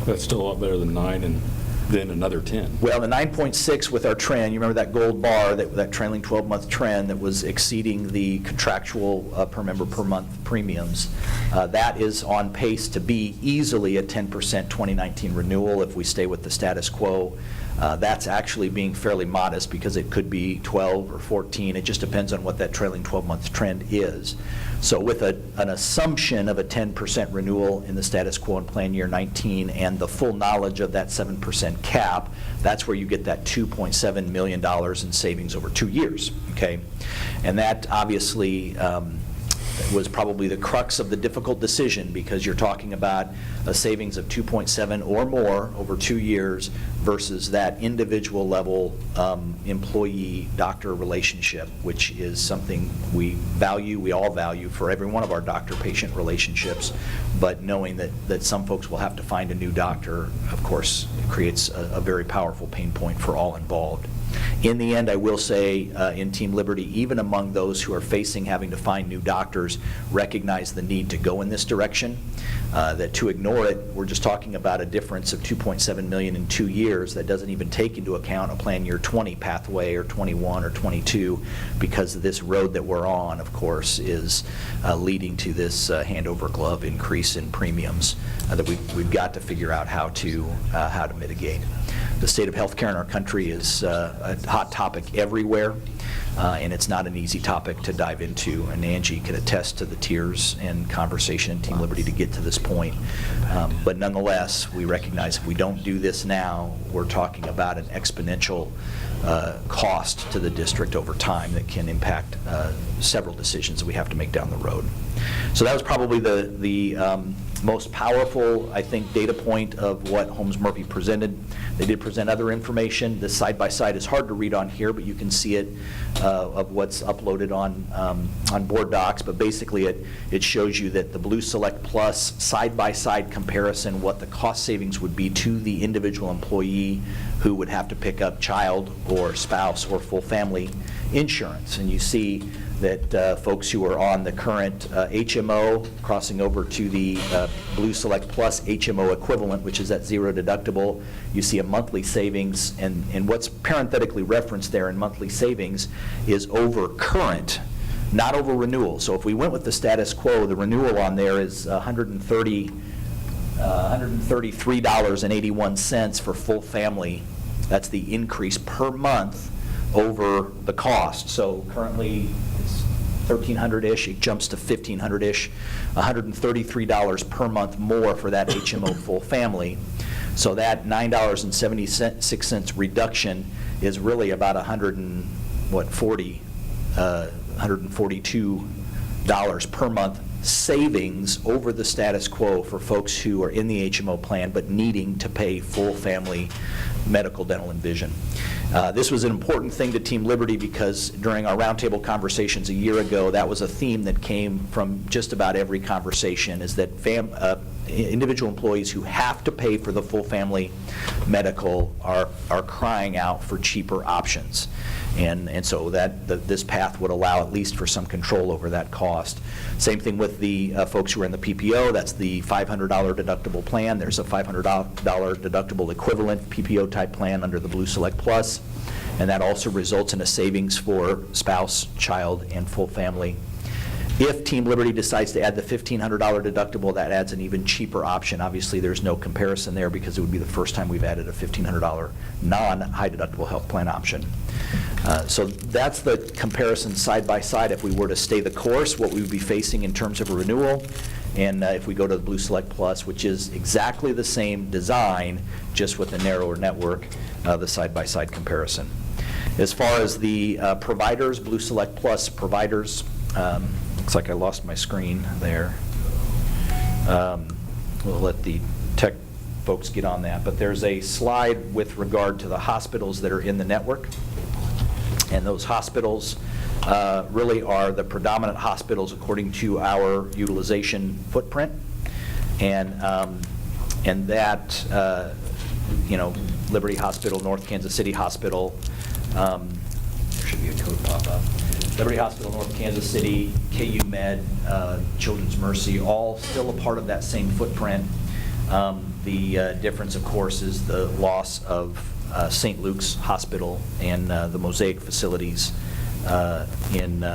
[SPEAKER 12] That's still a lot better than 9 and then another 10.
[SPEAKER 11] Well, the 9.6 with our trend, you remember that gold bar, that trailing 12-month trend that was exceeding the contractual per member per month premiums, that is on pace to be easily a 10% 2019 renewal if we stay with the status quo. That's actually being fairly modest because it could be 12 or 14. It just depends on what that trailing 12-month trend is. So with an assumption of a 10% renewal in the status quo in Plan Year 19 and the full knowledge of that 7% cap, that's where you get that $2.7 million in savings over 2 years, okay? And that obviously was probably the crux of the difficult decision, because you're talking about a savings of 2.7 or more over 2 years versus that individual level employee-doctor relationship, which is something we all value for every one of our doctor-patient relationships, but knowing that some folks will have to find a new doctor, of course, creates a very powerful pain point for all involved. In the end, I will say, in Team Liberty, even among those who are facing having to find new doctors, recognize the need to go in this direction. that to ignore it, we're just talking about a difference of $2.7 million in 2 years. That doesn't even take into account a plan year 20 pathway or 21 or 22, because this road that we're on, of course, is leading to this hand-over-glove increase in premiums that we've got to figure out how to mitigate. The state of healthcare in our country is a hot topic everywhere, and it's not an easy topic to dive into. And Angie can attest to the tears and conversation in Team Liberty to get to this point. But nonetheless, we recognize if we don't do this now, we're talking about an exponential cost to the district over time that can impact several decisions that we have to make down the road. So that was probably the most powerful, I think, data point of what Holmes Murphy presented. They did present other information. This side-by-side is hard to read on here, but you can see it of what's uploaded on board docs. But basically, it shows you that the Blue Select Plus side-by-side comparison, what the cost savings would be to the individual employee who would have to pick up child or spouse or full family insurance. And you see that folks who are on the current HMO crossing over to the Blue Select Plus HMO equivalent, which is at zero deductible, you see a monthly savings, and what's parenthetically referenced there in monthly savings is over current, not over renewal. So if we went with the status quo, the renewal on there is $133.81 for full family. That's the increase per month over the cost. So currently it's $1,300-ish, it jumps to $1,500-ish, $133 per month more for that HMO full family. So that $9.76 reduction is really about $142 per month savings over the status quo for folks who are in the HMO plan but needing to pay full family medical, dental, and vision. This was an important thing to Team Liberty because during our roundtable conversations a year ago, that was a theme that came from just about every conversation, is that individual employees who have to pay for the full family medical are crying out for cheaper options. And so this path would allow at least for some control over that cost. Same thing with the folks who are in the PPO. That's the $500 deductible plan. There's a $500 deductible equivalent PPO type plan under the Blue Select Plus, and that also results in a savings for spouse, child, and full family. If Team Liberty decides to add the $1,500 deductible, that adds an even cheaper option. Obviously, there's no comparison there because it would be the first time we've added a $1,500 non-high deductible health plan option. So that's the comparison side by side if we were to stay the course, what we would be facing in terms of a renewal, and if we go to the Blue Select Plus, which is exactly the same design, just with a narrower network, the side-by-side comparison. As far as the providers, Blue Select Plus providers, looks like I lost my screen there. We'll let the tech folks get on that, but there's a slide with regard to the hospitals that are in the network. And those hospitals really are the predominant hospitals according to our utilization footprint. And that, Liberty Hospital, North Kansas City Hospital, there should be a code pop up. Liberty Hospital, North Kansas City, KU Med, Children's Mercy, all still a part of that same footprint. The difference, of course, is the loss of St. Luke's Hospital and the Mosaic facilities in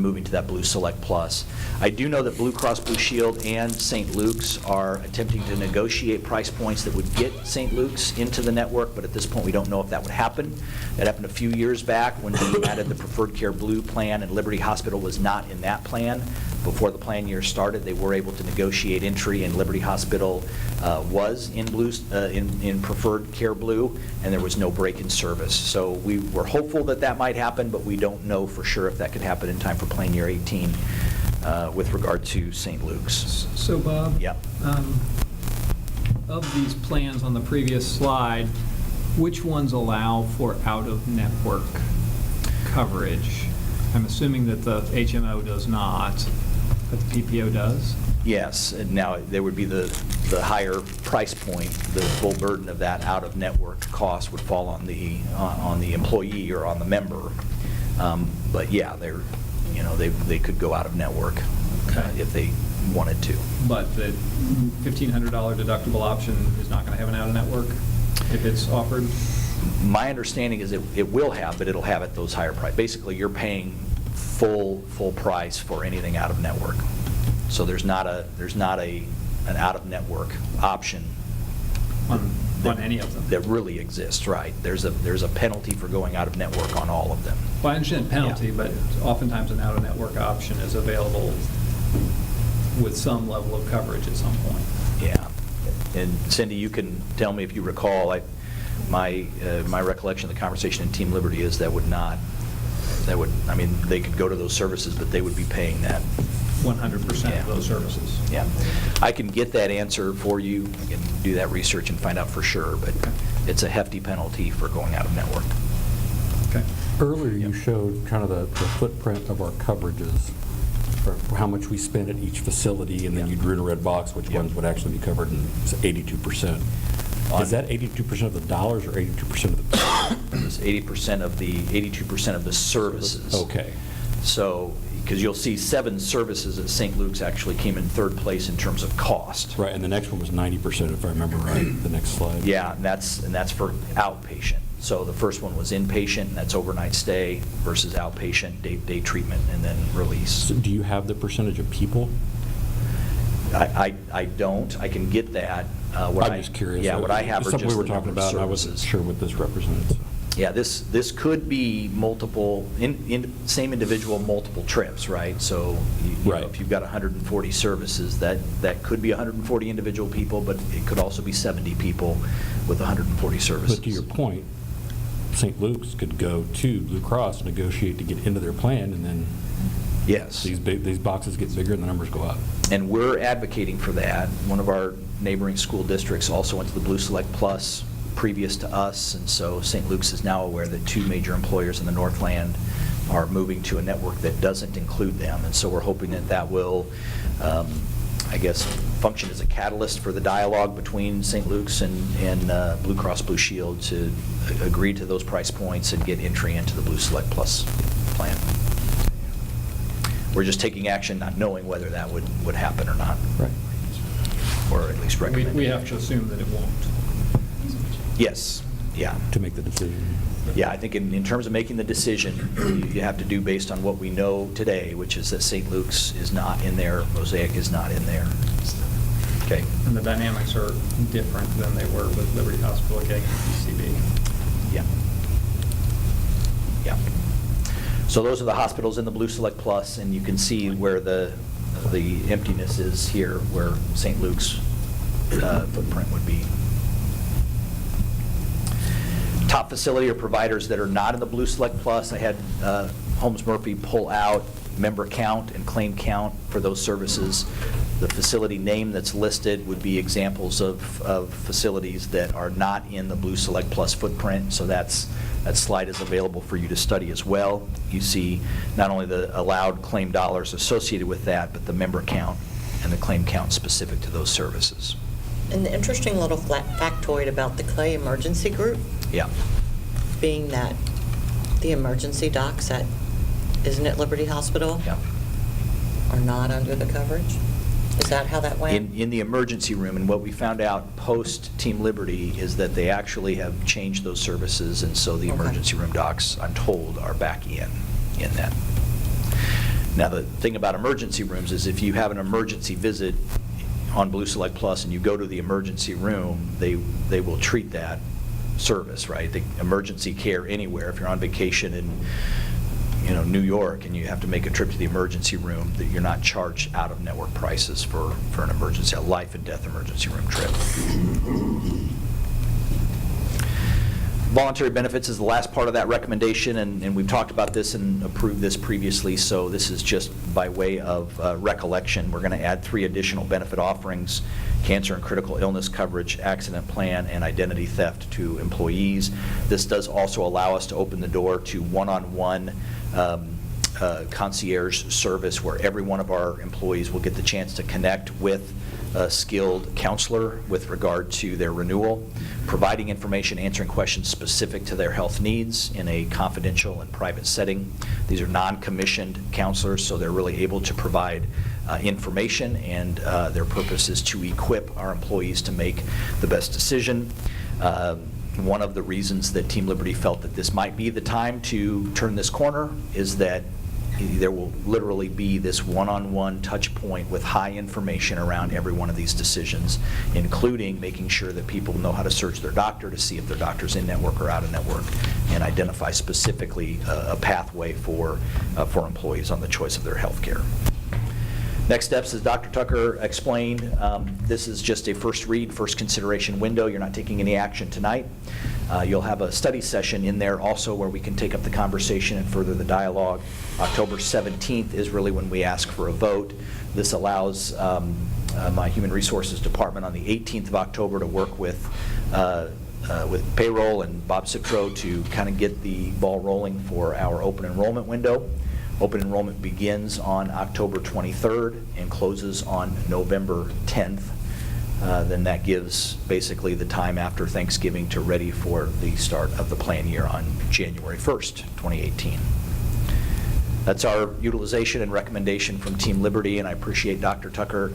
[SPEAKER 11] moving to that Blue Select Plus. I do know that Blue Cross Blue Shield and St. Luke's are attempting to negotiate price points that would get St. Luke's into the network, but at this point we don't know if that would happen. That happened a few years back when we added the Preferred Care Blue plan, and Liberty Hospital was not in that plan. Before the plan year started, they were able to negotiate entry, and Liberty Hospital was in in Preferred Care Blue, and there was no break in service. So we were hopeful that that might happen, but we don't know for sure if that could happen in time for plan year 18 with regard to St. Luke's.
[SPEAKER 4] So Bob?
[SPEAKER 11] Yeah.
[SPEAKER 4] Of these plans on the previous slide, which ones allow for out-of-network coverage? I'm assuming that the HMO does not, but the PPO does?
[SPEAKER 11] Yes. And now there would be the higher price point. The full burden of that out-of-network cost would fall on the employee or on the member. But yeah, they could go out of network if they wanted to.
[SPEAKER 4] But the $1,500 deductible option is not going to have an out-of-network if it's offered?
[SPEAKER 11] My understanding is it will have, but it'll have at those higher price. Basically, you're paying full price for anything out of network. So there's not an out-of-network option
[SPEAKER 4] On any of them?
[SPEAKER 11] that really exists, right? There's a penalty for going out of network on all of them.
[SPEAKER 4] Well, I understand penalty,
[SPEAKER 11] Yeah.
[SPEAKER 4] but oftentimes an out-of-network option is available with some level of coverage at some point.
[SPEAKER 11] Yeah. And Cindy, you can tell me if you recall, my recollection of the conversation in Team Liberty is they could go to those services, but they would be paying that.
[SPEAKER 4] 100%
[SPEAKER 11] Yeah.
[SPEAKER 4] of those services.
[SPEAKER 11] Yeah. I can get that answer for you. I can do that research and find out for sure, but it's a hefty penalty for going out of network.
[SPEAKER 4] Okay.
[SPEAKER 12] Earlier, you showed kind of the footprint of our coverages, for how much we spend at each facility, and then you drew in a red box which ones would actually be covered, and it's 82%. Is that 82% of the dollars or 82% of the?
[SPEAKER 11] It's 82% of the services.
[SPEAKER 12] Okay.
[SPEAKER 11] So, because you'll see 7 services at St. Luke's actually came in 3rd place in terms of cost.
[SPEAKER 12] Right, and the next one was 90%, if I remember right, the next slide.
[SPEAKER 11] Yeah, and that's for outpatient. So the first one was inpatient, and that's overnight stay, versus outpatient, day treatment, and then release.
[SPEAKER 12] So do you have the percentage of people?
[SPEAKER 11] I don't. I can get that.
[SPEAKER 12] I'm just curious.
[SPEAKER 11] Yeah, what I have
[SPEAKER 12] It's
[SPEAKER 11] are
[SPEAKER 12] something
[SPEAKER 11] just
[SPEAKER 12] we were
[SPEAKER 11] the
[SPEAKER 12] talking
[SPEAKER 11] number of
[SPEAKER 12] about, and I wasn't
[SPEAKER 11] services.
[SPEAKER 12] sure what this represented. So.
[SPEAKER 11] Yeah, this could be multiple, same individual, multiple trips, right? So you
[SPEAKER 12] Right.
[SPEAKER 11] know, if you've got 140 services, that could be 140 individual people, but it could also be 70 people with 140 services.
[SPEAKER 12] But to your point, St. Luke's could go to Blue Cross, negotiate to get into their plan, and then
[SPEAKER 11] Yes.
[SPEAKER 12] these boxes get bigger and the numbers go up.
[SPEAKER 11] And we're advocating for that. One of our neighboring school districts also went to the Blue Select Plus previous to us, and so St. Luke's is now aware that 2 major employers in the Northland are moving to a network that doesn't include them. And so we're hoping that will, I guess, function as a catalyst for the dialogue between St. Luke's and Blue Cross Blue Shield to agree to those price points and get entry into the Blue Select Plus plan. We're just taking action, not knowing whether that would happen or not.
[SPEAKER 12] Right.
[SPEAKER 11] Or at least recommend.
[SPEAKER 4] We have to assume that it won't.
[SPEAKER 11] Yes, yeah.
[SPEAKER 12] To make the decision.
[SPEAKER 11] Yeah, I think in terms of making the decision, you have to do based on what we know today, which is that St. Luke's is not in there, Mosaic is not in there. Okay.
[SPEAKER 4] And the dynamics are different than they were with Liberty Hospital getting PCB.
[SPEAKER 11] Yeah. Yeah. So those are the hospitals in the Blue Select Plus, and you can see where the emptiness is here, where St. Luke's footprint would be. Top facility or providers that are not in the Blue Select Plus, I had Holmes Murphy pull out member count and claim count for those services. The facility name that's listed would be examples of facilities that are not in the Blue Select Plus footprint, so that slide is available for you to study as well. You see not only the allowed claim dollars associated with that, but the member count and the claim count specific to those services.
[SPEAKER 2] And the interesting little factoid about the Clay Emergency Group,
[SPEAKER 11] Yeah.
[SPEAKER 2] being that the emergency docs at, isn't it Liberty Hospital?
[SPEAKER 11] Yeah.
[SPEAKER 2] Are not under the coverage? Is that how that went?
[SPEAKER 11] In the emergency room, and what we found out post-Team Liberty is that they actually have changed those services, and so the
[SPEAKER 2] Okay.
[SPEAKER 11] emergency room docs, I'm told, are back in that. Now, the thing about emergency rooms is if you have an emergency visit on Blue Select Plus and you go to the emergency room, they will treat that service, right? The emergency care anywhere. If you're on vacation in New York and you have to make a trip to the emergency room, that you're not charged out-of-network prices for an emergency, a life and death emergency room trip. Voluntary benefits is the last part of that recommendation, and we've talked about this and approved this previously, so this is just by way of recollection. We're going to add 3 additional benefit offerings: cancer and critical illness coverage, accident plan, and identity theft to employees. This does also allow us to open the door to one-on-one concierge service, where every one of our employees will get the chance to connect with a skilled counselor with regard to their renewal, providing information, answering questions specific to their health needs in a confidential and private setting. These are non-commissioned counselors, so they're really able to provide information, and their purpose is to equip our employees to make the best decision. One of the reasons that Team Liberty felt that this might be the time to turn this corner is that there will literally be this one-on-one touch point with high information around every one of these decisions, including making sure that people know how to search their doctor to see if their doctor's in network or out of network, and identify specifically a pathway for employees on the choice of their health care. Next steps, as Dr. Tucker explained, this is just a first read, first consideration window. You're not taking any action tonight. You'll have a study session in there also where we can take up the conversation and further the dialogue. October 17th is really when we ask for a vote. This allows my Human Resources Department on the 18th of October to work with payroll and Bob Citro to kind of get the ball rolling for our open enrollment window. Open enrollment begins on October 23rd and closes on November 10th. Then that gives basically the time after Thanksgiving to ready for the start of the plan year on January 1st, 2018. That's our utilization and recommendation from Team Liberty, and I appreciate Dr. Tucker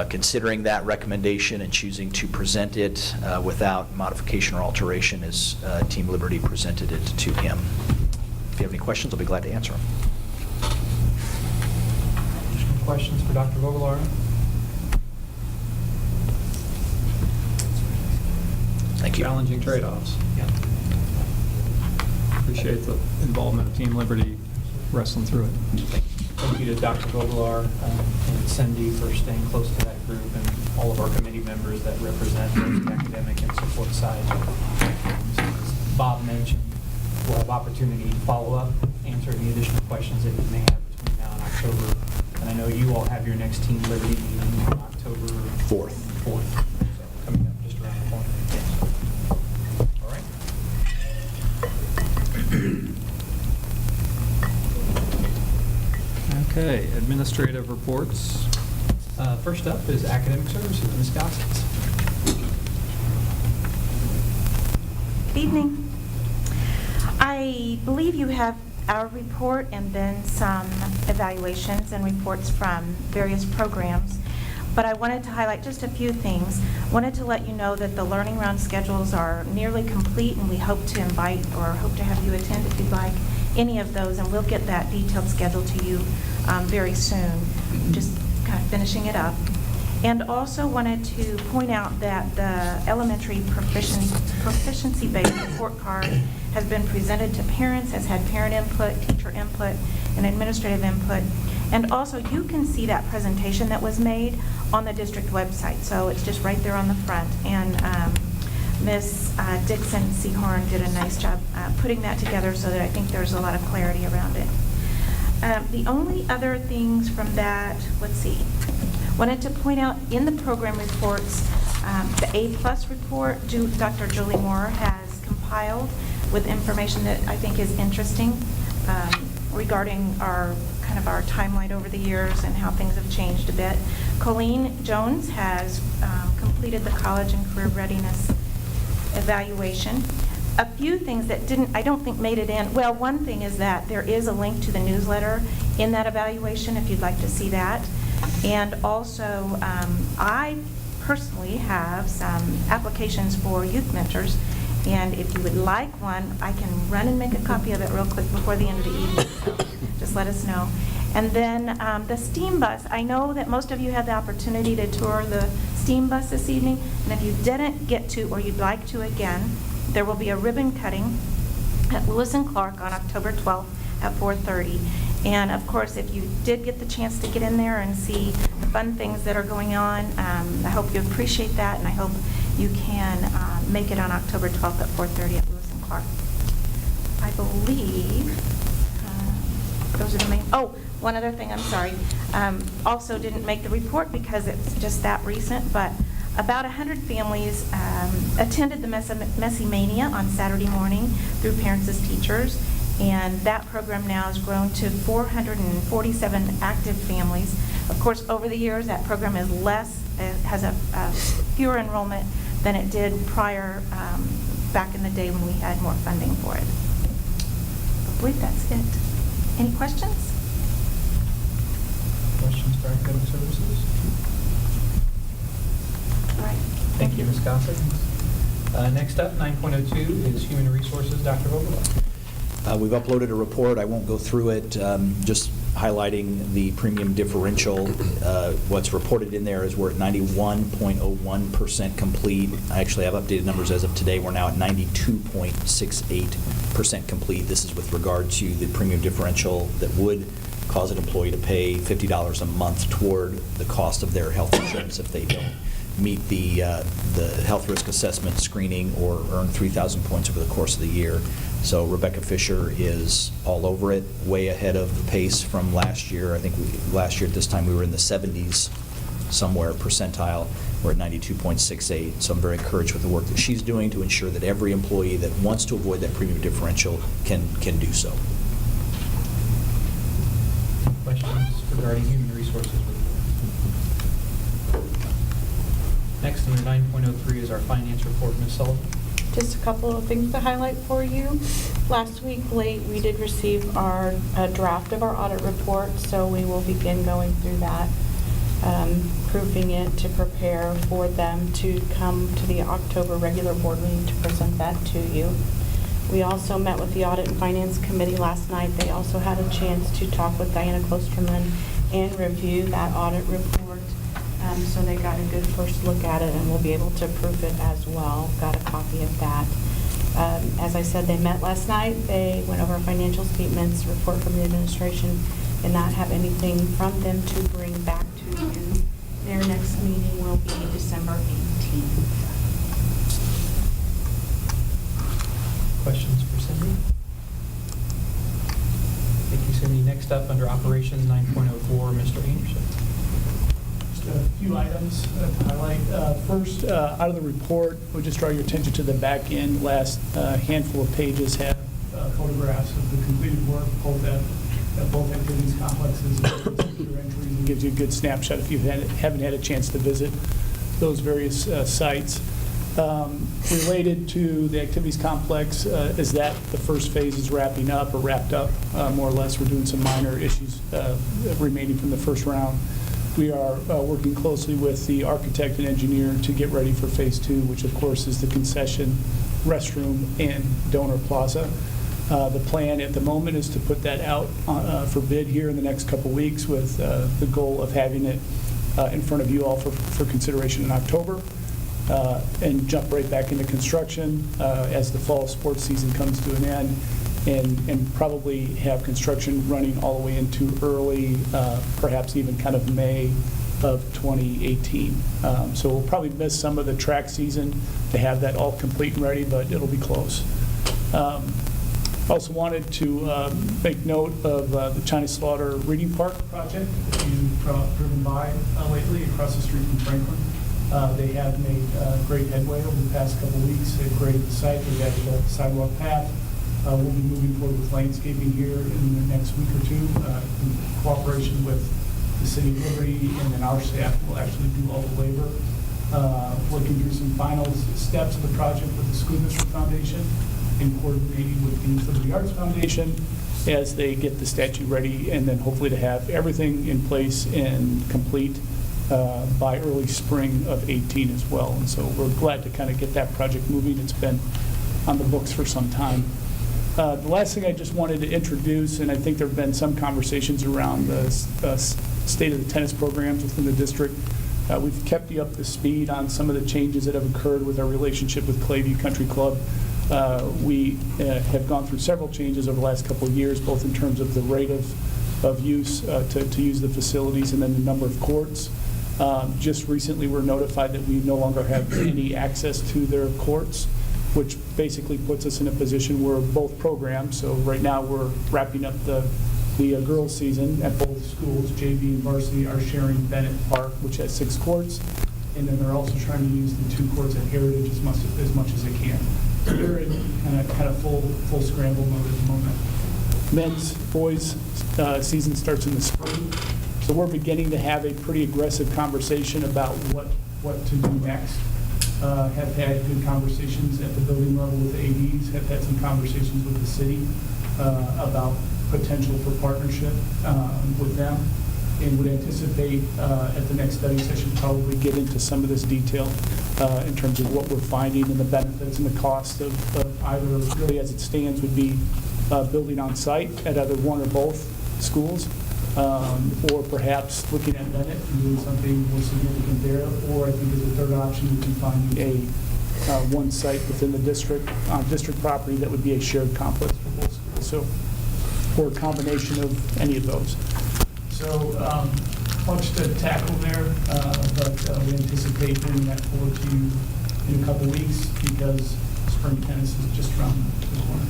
[SPEAKER 11] considering that recommendation and choosing to present it without modification or alteration as Team Liberty presented it to him. If you have any questions, I'll be glad to answer them.
[SPEAKER 7] Additional questions for Dr. Vogelaar?
[SPEAKER 11] Thank you.
[SPEAKER 4] Challenging trade-offs.
[SPEAKER 7] Yeah.
[SPEAKER 4] Appreciate the involvement of Team Liberty wrestling through it.
[SPEAKER 7] Thank you to Dr. Vogelaar and Cindy for staying close to that group, and all of our committee members that represent both the academic and support side. As Bob mentioned, we'll have opportunity to follow up, answer any additional questions that you may have between now and October. And I know you all have your next Team Liberty meeting on October
[SPEAKER 11] 4th.
[SPEAKER 7] 4th. So coming up just around the corner. All right.
[SPEAKER 4] Okay, administrative reports.
[SPEAKER 7] First up is academic services, Ms. Gossett.
[SPEAKER 13] Good evening. I believe you have our report and then some evaluations and reports from various programs, but I wanted to highlight just a few things. Wanted to let you know that the learning round schedules are nearly complete, and we hope to invite or hope to have you attend if you'd like any of those, and we'll get that detailed schedule to you very soon. Just kind of finishing it up. And also wanted to point out that the elementary proficiency-based report card has been presented to parents, has had parent input, teacher input, and administrative input. And also, you can see that presentation that was made on the district website. So it's just right there on the front. And Ms. Dixon Seahorn did a nice job putting that together so that I think there's a lot of clarity around it. The only other things from that, let's see. Wanted to point out in the program reports, the A+ report Dr. Julie Moore has compiled with information that I think is interesting regarding our timeline over the years and how things have changed a bit. Colleen Jones has completed the college and career readiness evaluation. A few things that I don't think made it in. Well, one thing is that there is a link to the newsletter in that evaluation if you'd like to see that. And also, I personally have some applications for youth mentors, and if you would like one, I can run and make a copy of it real quick before the end of the evening, so just let us know. And then the STEAM bus, I know that most of you had the opportunity to tour the STEAM bus this evening, and if you didn't get to or you'd like to again, there will be a ribbon cutting at Lewis and Clark on October 12th at 4:30. And of course, if you did get the chance to get in there and see the fun things that are going on, I hope you appreciate that, and I hope you can make it on October 12th at 4:30 at Lewis and Clark. I believe those are the main. Oh, one other thing, I'm sorry. Also didn't make the report because it's just that recent, but about 100 families attended the Messy Mania on Saturday morning through Parents as Teachers. And that program now has grown to 447 active families. Of course, over the years, that program is has a fewer enrollment than it did prior, back in the day when we had more funding for it. I believe that's it. Any questions?
[SPEAKER 7] Well, Questions for academic services?
[SPEAKER 13] All right.
[SPEAKER 7] Thank you, Ms. Gossett. Next up, 9.02 is Human Resources, Dr. Vogel.
[SPEAKER 11] We've uploaded a report. I won't go through it, just highlighting the premium differential. What's reported in there is we're at 91.01% complete. I actually have updated numbers as of today. We're now at 92.68% complete. This is with regard to the premium differential that would cause an employee to pay $50 a month toward the cost of their health insurance if they don't meet the health risk assessment screening or earn 3,000 points over the course of the year. So Rebecca Fisher is all over it, way ahead of the pace from last year. I think last year at this time we were in the 70s somewhere percentile. We're at 92.68. So I'm very encouraged with the work that she's doing to ensure that every employee that wants to avoid that premium differential can do so.
[SPEAKER 7] Questions regarding human resources report? Next, under 9.03 is our finance report. Ms. Sullivan.
[SPEAKER 14] Just a couple of things to highlight for you. Last week late, we did receive our draft of our audit report, so we will begin going through that, proofing it to prepare for them to come to the October regular board meeting to present that to you. We also met with the Audit and Finance Committee last night. They also had a chance to talk with Diana Klosterman and review that audit report. So they got a good first look at it, and we'll be able to proof it as well. Got a copy of that. As I said, they met last night. They went over our financial statements, report from the administration, and not have anything from them to bring back to you. Their next meeting will be December 18th.
[SPEAKER 7] Questions for Cindy? Thank you, Cindy. Next up, under operations, 9.04, Mr. Anderson.
[SPEAKER 9] A few items to highlight. First, out of the report, we'll just draw your attention to the back end. Last handful of pages have photographs of the completed work, both at both activities complexes and entries, and gives you a good snapshot if you haven't had a chance to visit those various sites. Related to the activities complex, is that the first phase is wrapping up or wrapped up, more or less. We're doing some minor issues remaining from the first round. We are working closely with the architect and engineer to get ready for Phase 2, which of course is the concession, restroom, and donor plaza. The plan at the moment is to put that out for bid here in the next couple weeks with the goal of having it in front of you all for consideration in October and jump right back into construction as the fall sports season comes to an end. And probably have construction running all the way into early, perhaps even kind of May of 2018. So we'll probably miss some of the track season to have that all complete and ready, but it'll be close. Also wanted to make note of the China Slaughter Reading Park project that you've driven by lately across the street from Franklin. They have made great headway over the past couple weeks. They've graded the site. They've added a sidewalk path. We'll be moving forward with landscaping here in the next week or two in cooperation with the City of Liberty, and then our staff will actually do all the labor. Working through some final steps of the project with the School District Foundation and coordinating with the East Liberty Arts Foundation as they get the statue ready, and then hopefully to have everything in place and complete by early spring of 18 as well. And so we're glad to kind of get that project moving. It's been on the books for some time. The last thing I just wanted to introduce, and I think there have been some conversations around the state of the tennis programs within the district. We've kept you up to speed on some of the changes that have occurred with our relationship with Clayview Country Club. We have gone through several changes over the last couple of years, both in terms of the rate of use to use the facilities and then the number of courts. Just recently, we're notified that we no longer have any access to their courts, which basically puts us in a position where both programs, so right now we're wrapping up the girls' season at both schools, JV and varsity, are sharing Bennett Park, which has 6 courts, and then they're also trying to use the 2 courts at Heritage as much as they can. So they're in kind of full scramble mode at the moment. Men's, boys' season starts in the spring, so we're beginning to have a pretty aggressive conversation about what to do next. Have had good conversations at the building level with ADs, have had some conversations with the city about potential for partnership with them. and would anticipate at the next study session probably get into some of this detail in terms of what we're finding and the benefits and the cost of either, really as it stands, would be building on site at either one or both schools, or perhaps looking at Bennett and doing something more significant there, or I think as a third option would be finding one site within the district, district property that would be a shared complex for both schools. So, or a combination of any of those. So much to tackle there, but we anticipate bringing that forward to you in a couple weeks because spring tennis is just around the corner.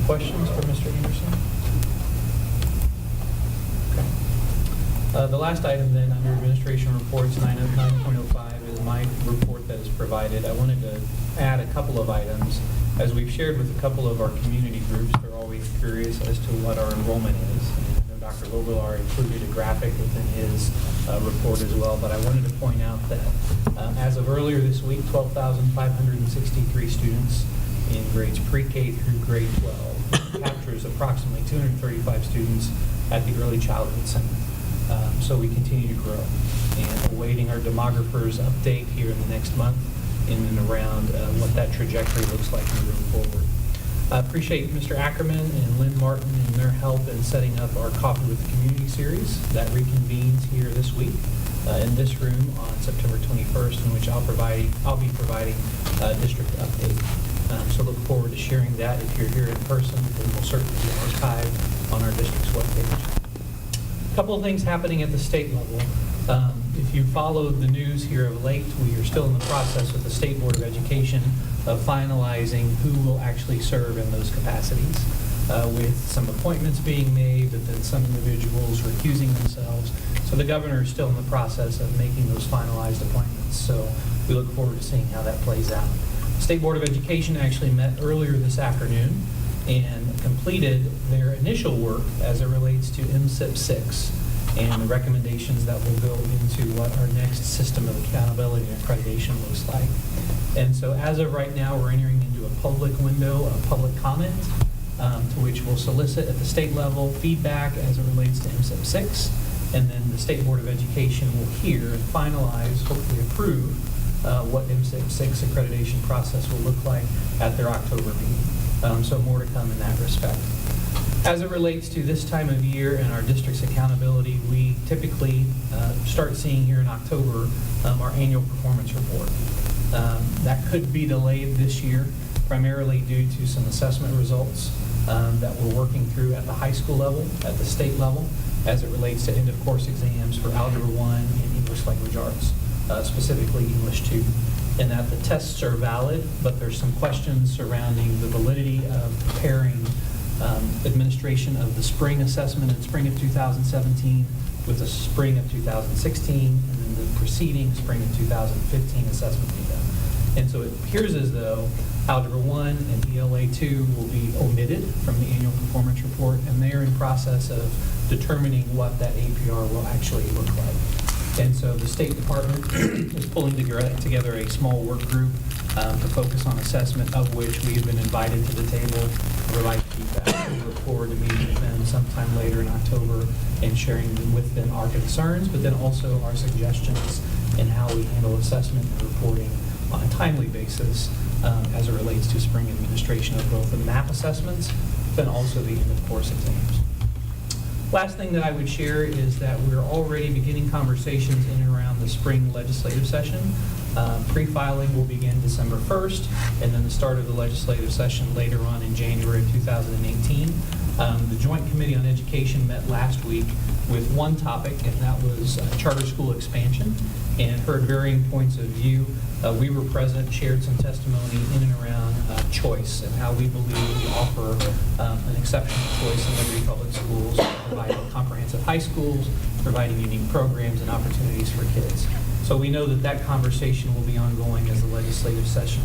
[SPEAKER 7] Questions for Mr. Anderson? Okay. The last item then under administration reports 9.05 is my report that is provided. I wanted to add a couple of items. As we've shared with a couple of our community groups, they're always curious as to what our enrollment is. And I know Dr. Lovelar included a graphic within his report as well, but I wanted to point out that as of earlier this week, 12,563 students in grades pre-K through grade 12 captures approximately 235 students at the Early Childhood Center. So we continue to grow and awaiting our demographers update here in the next month in and around what that trajectory looks like moving forward. I appreciate Mr. Ackerman and Lynn Martin and their help in setting up our Coffee with the Community series that reconvenes here this week in this room on September 21st, in which I'll be providing a district update. So look forward to sharing that. If you're here in person, it will certainly be archived on our district's webpage. A couple of things happening at the state level. If you followed the news here of late, we are still in the process with the State Board of Education of finalizing who will actually serve in those capacities, with some appointments being made, but then some individuals recusing themselves. So the governor is still in the process of making those finalized appointments. So we look forward to seeing how that plays out. State Board of Education actually met earlier this afternoon and completed their initial work as it relates to MSIP 6 and the recommendations that will go into what our next system of accountability and accreditation looks like. And so as of right now, we're entering into a public window of public comment to which we'll solicit at the state level feedback as it relates to MSIP 6. And then the State Board of Education will hear and finalize, hopefully approve, what MSIP 6 accreditation process will look like at their October meeting. So more to come in that respect. As it relates to this time of year and our district's accountability, we typically start seeing here in October our annual performance report. That could be delayed this year, primarily due to some assessment results that we're working through at the high school level, at the state level, as it relates to end-of-course exams for Algebra 1 and English Language Arts, specifically English 2. And that the tests are valid, but there's some questions surrounding the validity of preparing administration of the spring assessment in spring of 2017 with the spring of 2016 and then the preceding spring of 2015 assessment data. And so it appears as though Algebra 1 and ELA 2 will be omitted from the annual performance report, and they're in process of determining what that APR will actually look like. And so the State Department is pulling together a small work group to focus on assessment, of which we have been invited to the table to provide feedback. We look forward to meeting with them sometime later in October and sharing with them our concerns, but then also our suggestions in how we handle assessment and reporting on a timely basis as it relates to spring administration of both the MAP assessments, but also the end-of-course exams. Last thing that I would share is that we're already beginning conversations in and around the spring legislative session. Pre-filing will begin December 1st, and then the start of the legislative session later on in January of 2018. The Joint Committee on Education met last week with one topic, and that was charter school expansion, and heard varying points of view. We were present, shared some testimony in and around choice and how we believe we offer an exceptional choice in Liberty Public Schools, providing comprehensive high schools, providing unique programs and opportunities for kids. So we know that that conversation will be ongoing as the legislative session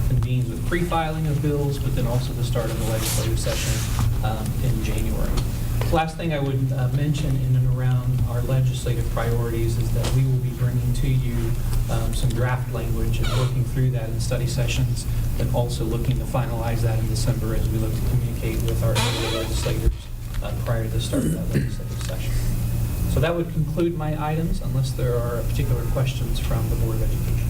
[SPEAKER 7] convenes with pre-filing of bills, but then also the start of the legislative session in January. Last thing I would mention in and around our legislative priorities is that we will be bringing to you some draft language and working through that in study sessions, and also looking to finalize that in December as we look to communicate with our area legislators prior to the start of that legislative session. So that would conclude my items, unless there are particular questions from the Board of Education.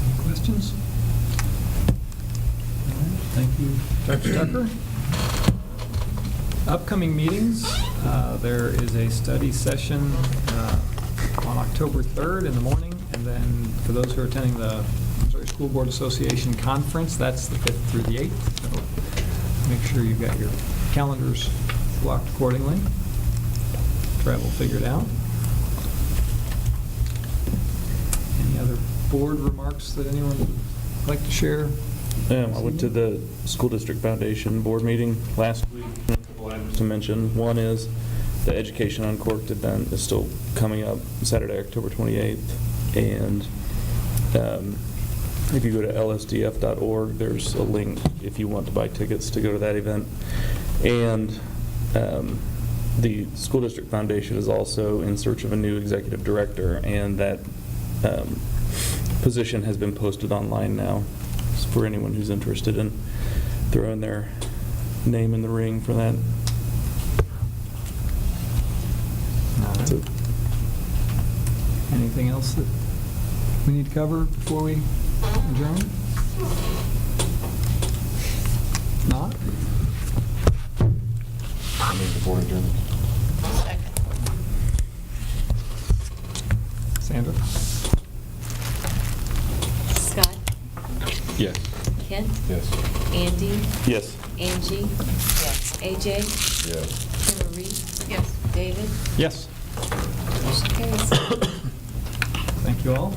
[SPEAKER 4] Any questions? All right, thank you, Dr. Tucker. Upcoming meetings, there is a study session on October 3rd in the morning, and then for those who are attending the Missouri School Board Association Conference, that's the 5th through the 8th. So make sure you've got your calendars blocked accordingly. Travel figured out. Any other board remarks that anyone would like to share?
[SPEAKER 6] I went to the School District Foundation Board meeting last week. A couple items to mention. One is the Education Uncorked event is still coming up Saturday, October 28th. And if you go to lsdf.org, there's a link if you want to buy tickets to go to that event. And the School District Foundation is also in search of a new executive director, and that position has been posted online now for anyone who's interested in throwing their name in the ring for that.
[SPEAKER 4] All right.
[SPEAKER 6] So,
[SPEAKER 4] Anything else that we need to cover before we adjourn? Not?
[SPEAKER 12] I move the board adjourned.
[SPEAKER 2] Second.
[SPEAKER 4] Sandra?
[SPEAKER 3] Scott?
[SPEAKER 12] Yes.
[SPEAKER 3] Kent?
[SPEAKER 12] Yes.
[SPEAKER 3] Andy?
[SPEAKER 6] yes.
[SPEAKER 3] Angie?
[SPEAKER 2] Yes.
[SPEAKER 3] AJ?
[SPEAKER 12] Yes.
[SPEAKER 3] Kimmery? Yes. David?
[SPEAKER 4] Yes.
[SPEAKER 3] Motion carries.
[SPEAKER 4] Thank you all.